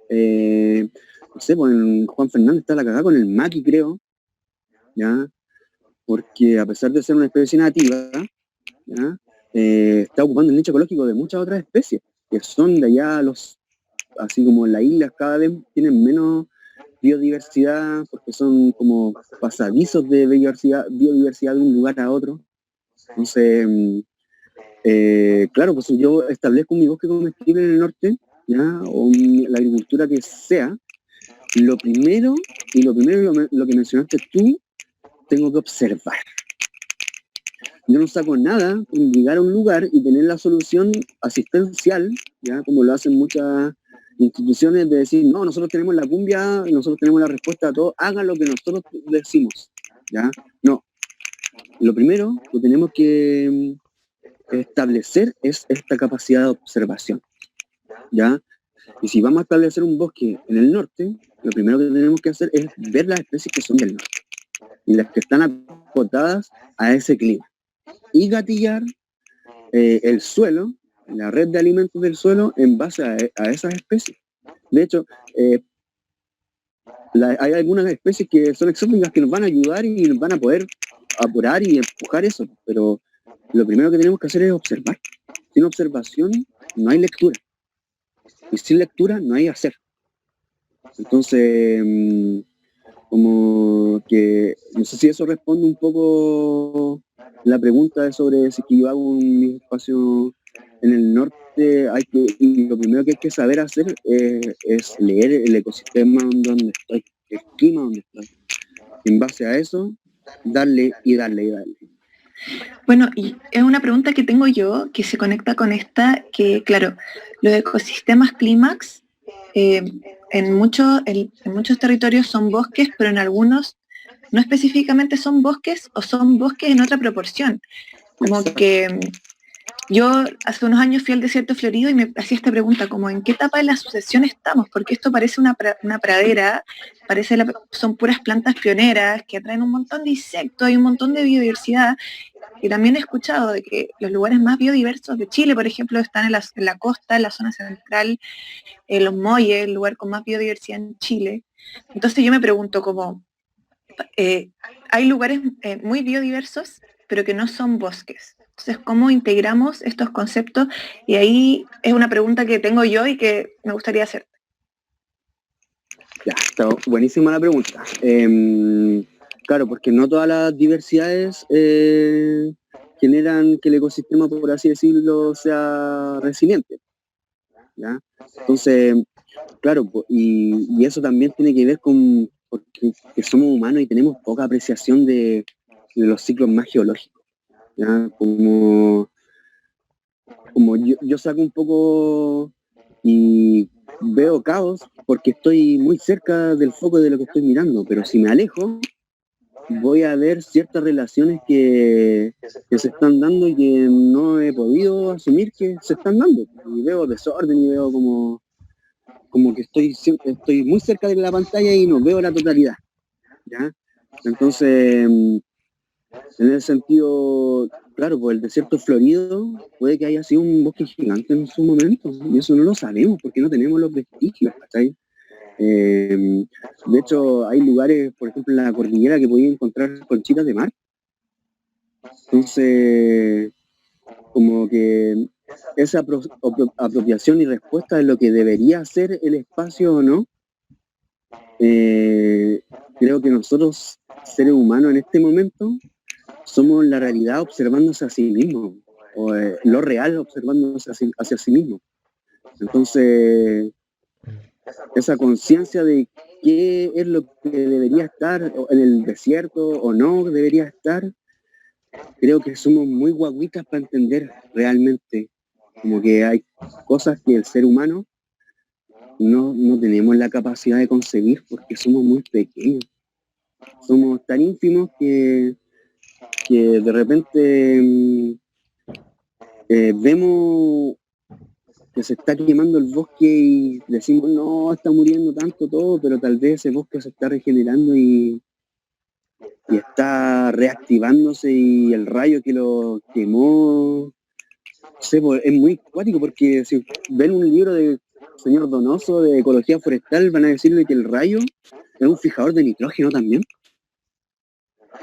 No sé, pues en Juan Fernández está la cagada con el maqui, creo, ¿ya? Porque a pesar de ser una especie nativa, ¿ya? Está ocupando el nicho ecológico de muchas otras especies, que son de allá así como las islas cada vez tienen menos biodiversidad, porque son como pasadizos de biodiversidad de un lugar a otro. Entonces, claro, pues si yo establezco mi bosque comestible en el norte, ¿ya? O la agricultura que sea, lo primero lo que mencionaste tú, tengo que observar. Yo no saco nada con llegar a un lugar y tener la solución asistencial, ya como lo hacen muchas instituciones, de decir, no, nosotros tenemos la cumbia, nosotros tenemos la respuesta a todo, hagan lo que nosotros decimos, ¿ya? No. Lo primero que tenemos que establecer es esta capacidad de observación, ¿ya? Y si vamos a establecer un bosque en el norte, lo primero que tenemos que hacer es ver las especies que son del norte y las que están acotadas a ese clima y gatillar el suelo, la red de alimentos del suelo en base a esas especies. De hecho, hay algunas especies que son exóticas que nos van a ayudar y nos van a poder apurar y empujar eso, pero lo primero que tenemos que hacer es observar. Sin observación no hay lectura. Y sin lectura no hay hacer. Entonces, como que, no sé si eso responde un poco la pregunta sobre si yo hago un espacio en el norte, lo primero que hay que saber hacer es leer el ecosistema donde estoy, el clima donde estoy. En base a eso, darle y darle y darle. Bueno, y es una pregunta que tengo yo que se conecta con esta, que claro, los ecosistemas clímax en muchos territorios son bosques, pero en algunos no específicamente son bosques o son bosques en otra proporción. Como que yo hace unos años fui al desierto florido y me hacía esta pregunta, como ¿en qué etapa de la sucesión estamos? Porque esto parece una pradera, son puras plantas pioneras que atraen un montón de insectos, hay un montón de biodiversidad. Y también he escuchado de que los lugares más biodiversos de Chile, por ejemplo, están en la costa, en la zona central, en Los Molles, el lugar con más biodiversidad en Chile. Entonces yo me pregunto como, hay lugares muy biodiversos, pero que no son bosques. Entonces, ¿cómo integramos estos conceptos? Y ahí es una pregunta que tengo yo y que me gustaría hacer. Ya, está buenísima la pregunta. Claro, porque no todas las diversidades generan que el ecosistema, por así decirlo, sea resiliente, ¿ya? Entonces, claro, y eso también tiene que ver con que somos humanos y tenemos poca apreciación de los ciclos más geológicos, ¿ya? Como yo saco un poco y veo caos porque estoy muy cerca del foco de lo que estoy mirando, pero si me alejo, voy a ver ciertas relaciones que se están dando y que no he podido asumir que se están dando. Y veo desorden y veo como que estoy muy cerca de la pantalla y no veo la totalidad, ¿ya? Entonces, en ese sentido, claro, pues el desierto florido puede que haya sido un bosque gigante en su momento, y eso no lo sabemos porque no tenemos los vestigios, ¿cachai? De hecho, hay lugares, por ejemplo, en la cordillera que podían encontrar conchitas de mar. Entonces, como que esa apropiación y respuesta de lo que debería ser el espacio o no, creo que nosotros, seres humanos en este momento, somos la realidad observándose a sí mismo, o lo real observándose hacia sí mismo. Entonces, esa conciencia de qué es lo que debería estar en el desierto o no debería estar, creo que somos muy guaguitas para entender realmente, como que hay cosas que el ser humano no tenemos la capacidad de concebir porque somos muy pequeños, somos tan ínfimos que de repente vemos que se está quemando el bosque y decimos, no, está muriendo tanto todo, pero tal vez ese bosque se está regenerando y está reactivándose y el rayo que lo quemó, no sé, pues, es muy cuático porque si ven un libro de señor Donoso de ecología forestal van a decirle que el rayo es un fijador de nitrógeno también.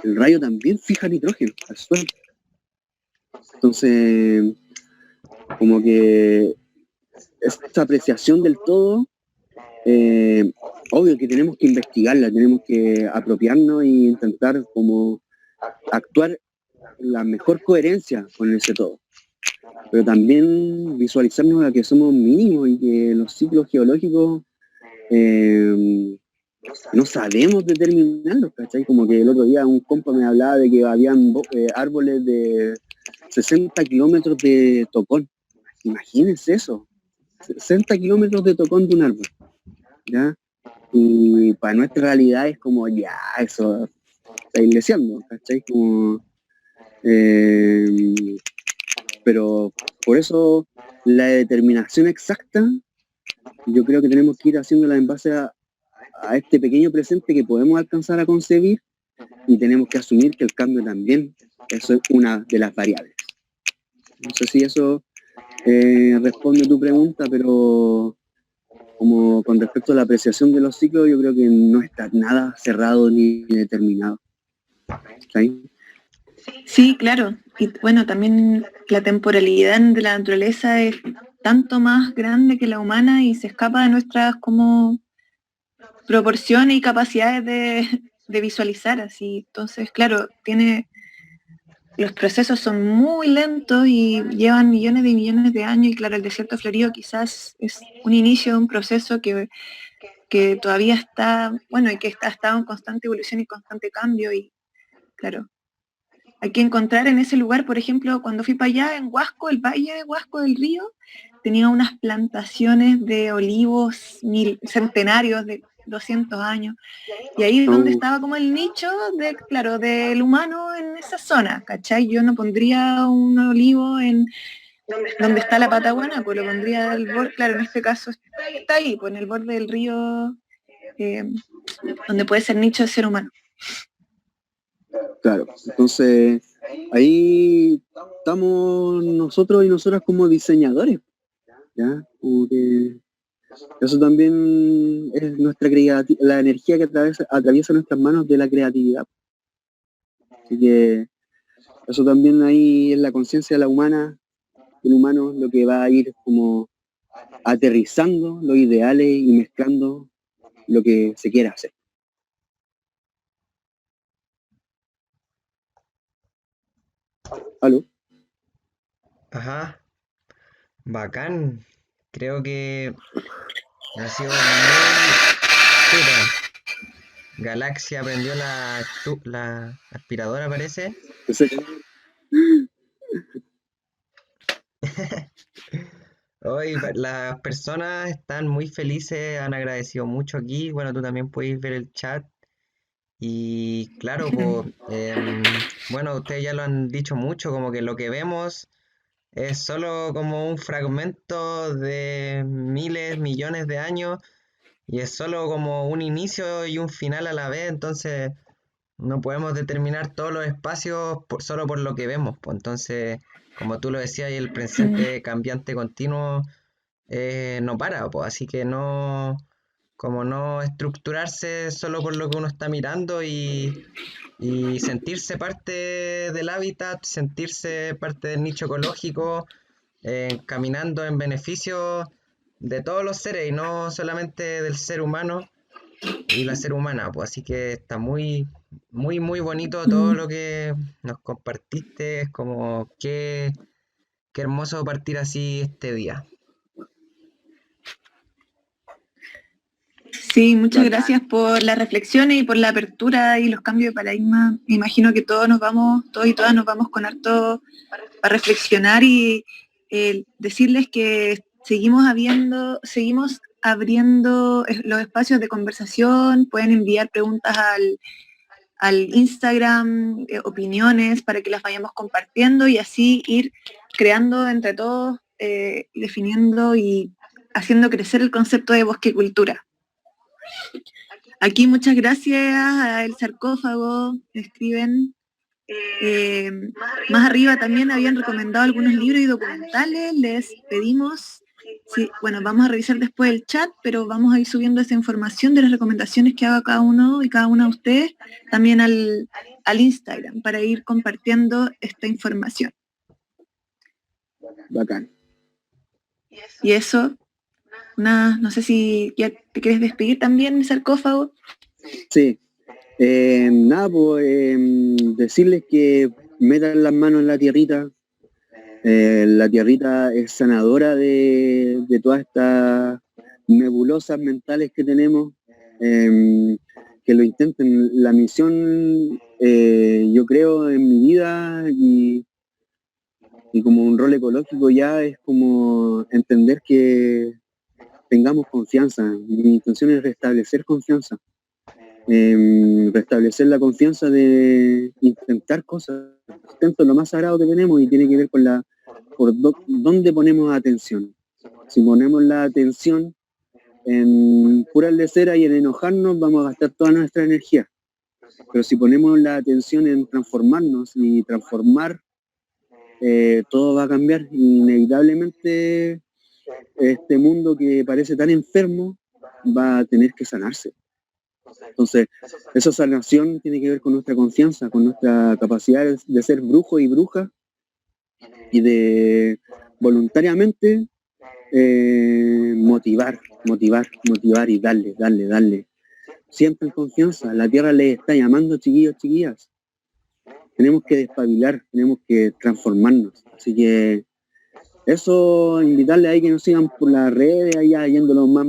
El rayo también fija nitrógeno al suelo. Entonces, como que esta apreciación del todo, obvio que tenemos que investigarla, tenemos que apropiarnos e intentar como actuar la mejor coherencia con ese todo. Pero también visualizarnos a que somos mínimos y que los ciclos geológicos no sabemos determinarlos, ¿cachai? Como que el otro día un compa me hablaba de que habían árboles de 60 kilómetros de tocón. Imagínense eso, 60 kilómetros de tocón de un árbol, ¿ya? Y para nuestra realidad es como, ya, eso está iglesiando, ¿cachai? Como, pero por eso la determinación exacta, yo creo que tenemos que ir haciéndola en base a este pequeño presente que podemos alcanzar a concebir y tenemos que asumir que el cambio también, eso es una de las variables. No sé si eso responde a tu pregunta, pero como con respecto a la apreciación de los ciclos, yo creo que no está nada cerrado ni determinado. ¿Sí? Sí, claro. Y bueno, también la temporalidad de la naturaleza es tanto más grande que la humana y se escapa de nuestras como proporciones y capacidades de visualizar así. Entonces, claro, los procesos son muy lentos y llevan millones de millones de años y claro, el desierto florido quizás es un inicio de un proceso que todavía está, bueno, y que ha estado en constante evolución y constante cambio y claro, hay que encontrar en ese lugar, por ejemplo, cuando fui para allá, en Huasco, el valle de Huasco del Río, tenía unas plantaciones de olivos centenarios de 200 años, y ahí es donde estaba como el nicho de, claro, del humano en esa zona, ¿cachai? Yo no pondría un olivo en donde está la Patagonia, pues lo pondría al borde, claro, en este caso está ahí, pues en el borde del río, donde puede ser nicho de ser humano. Claro, entonces ahí estamos nosotros y nosotras como diseñadores, ¿ya? Como que eso también es nuestra creatividad, la energía que atraviesa nuestras manos de la creatividad. Así que eso también ahí es la conciencia de la humana, del humano, lo que va a ir como aterrizando los ideales y mezclando lo que se quiera hacer. ¿Aló? Ajá, bacán. Creo que ha sido muy... Puta, Galaxia prendió la aspiradora, parece. Entonces, Hoy las personas están muy felices, han agradecido mucho aquí. Bueno, tú también puedes ver el chat. Y claro, pues, bueno, ustedes ya lo han dicho mucho, como que lo que vemos es solo como un fragmento de miles, millones de años, y es solo como un inicio y un final a la vez, entonces no podemos determinar todos los espacios solo por lo que vemos, pues entonces, como tú lo decías, y el Mm, presente cambiante continuo no para, pues así que no, como no estructurarse solo por lo que uno está mirando y sentirse parte del hábitat, sentirse parte del nicho ecológico, caminando en beneficio de todos los seres y no solamente del ser humano y la ser humana, pues así que está muy, muy, muy bonito todo mm. lo que nos compartiste, es como qué hermoso partir así este día. Sí, muchas Bacán. gracias por las reflexiones y por la apertura y los cambios de paradigma. Me imagino que todos nos vamos, todos y todas nos vamos con harto para reflexionar y decirles que seguimos abriendo los espacios de conversación, pueden enviar preguntas al Instagram, opiniones para que las vayamos compartiendo y así ir creando entre todos, definiendo y haciendo crecer el concepto de bosque cultura. Aquí muchas gracias al sarcófago, escriben. Eh, Más arriba también habían recomendado algunos libros y documentales, les pedimos, sí, bueno, vamos a revisar después el chat, pero vamos a ir subiendo esa información de las recomendaciones que haga cada uno y cada una de ustedes también al Instagram para ir compartiendo esta información. Bacán. Y eso, nada, no sé si ya te quieres despedir también, sarcófago. Sí. Nada, pues decirles que metan las manos en la tierrita. La tierrita es sanadora de todas estas nebulosas mentales que tenemos. Que lo intenten. La misión, yo creo, en mi vida y como un rol ecológico ya es como entender que tengamos confianza. Mi intención es restablecer confianza. Restablecer la confianza de intentar cosas. Intento lo más sagrado que tenemos y tiene que ver con dónde ponemos atención. Si ponemos la atención en puras leceras y en enojarnos, vamos a gastar toda nuestra energía. Pero si ponemos la atención en transformarnos y transformar, todo va a cambiar. Inevitablemente este mundo que parece tan enfermo va a tener que sanarse. Entonces, esa sanación tiene que ver con nuestra confianza, con nuestra capacidad de ser brujo y bruja y de voluntariamente motivar y darle. Siempre en confianza. La tierra les está llamando, chiquillos, chiquillas. Tenemos que despabilar, tenemos que transformarnos. Así que eso, invitarle ahí que nos sigan por las redes, allá yéndolo más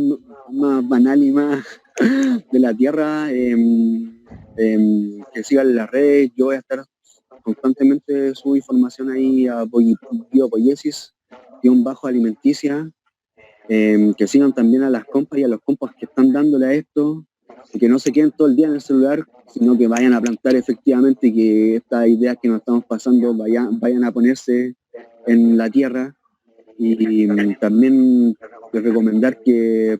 banal y más de la tierra, que sigan las redes. Yo voy a estar constantemente subo información ahí a biopoiesis, bajo alimenticia, que sigan también a las compas y a los compas que están dándole a esto, y que no se queden todo el día en el celular, sino que vayan a plantar efectivamente y que estas ideas que nos estamos pasando vayan a ponerse en la tierra. Y también recomendar que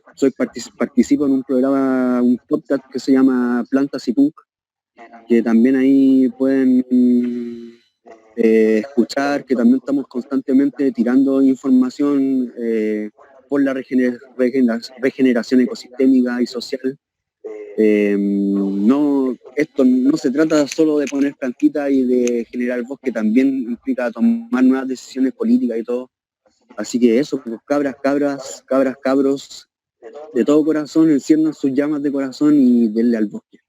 participo en un programa, un podcast que se llama Plantas y Punk, que también ahí pueden escuchar, que también estamos constantemente tirando información por la regeneración ecosistémica y social. Esto no se trata solo de poner plantitas y de generar bosque, también implica tomar nuevas decisiones políticas y todo. Así que eso, pues, cabros, de todo corazón, enciendan sus llamas de corazón y denle al bosque.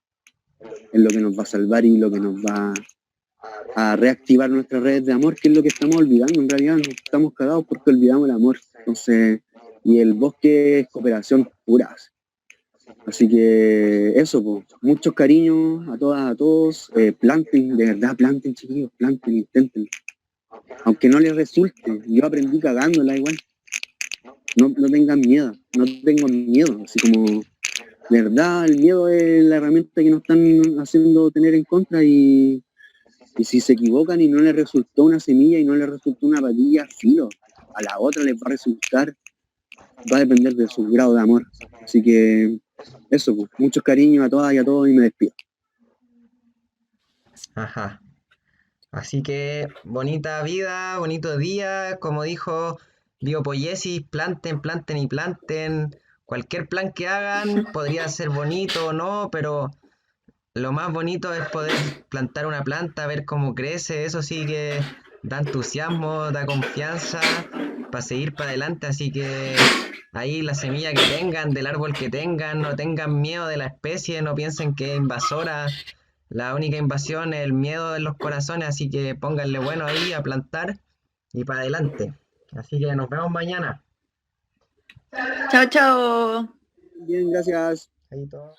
Es lo que nos va a salvar y lo que nos va a reactivar nuestras redes de amor, que es lo que estamos olvidando. En realidad nos estamos cagados porque olvidamos el amor. Entonces, y el bosque es cooperación pura. Así que eso, pues, muchos cariños a todas, a todos. Planten, de verdad, planten, chiquillos, planten, intenten. Aunque no les resulte, yo aprendí cagándola igual. no tengan miedo, no tengo miedo, así como, de verdad, el miedo es la herramienta que nos están haciendo tener en contra y si se equivocan y no les resultó una semilla y no les resultó una patilla, filo, a la otra les va a resultar, va a depender de su grado de amor. Así que eso, pues, muchos cariños a todas y a todos y me despido. Ajá. Así que bonita vida, bonito día, como dijo Biopoiesis, planten, planten y planten. Cualquier plan que hagan podría ser bonito o no, pero lo más bonito es poder plantar una planta, ver cómo crece, eso sí que da entusiasmo, da confianza para seguir para adelante, así que ahí la semilla que tengan, del árbol que tengan, no tengan miedo de la especie, no piensen que es invasora, la única invasión es el miedo en los corazones, así que pónganle bueno ahí a plantar y para adelante. Así que nos vemos mañana. Chao, chao. Bien, gracias. Ahí todo.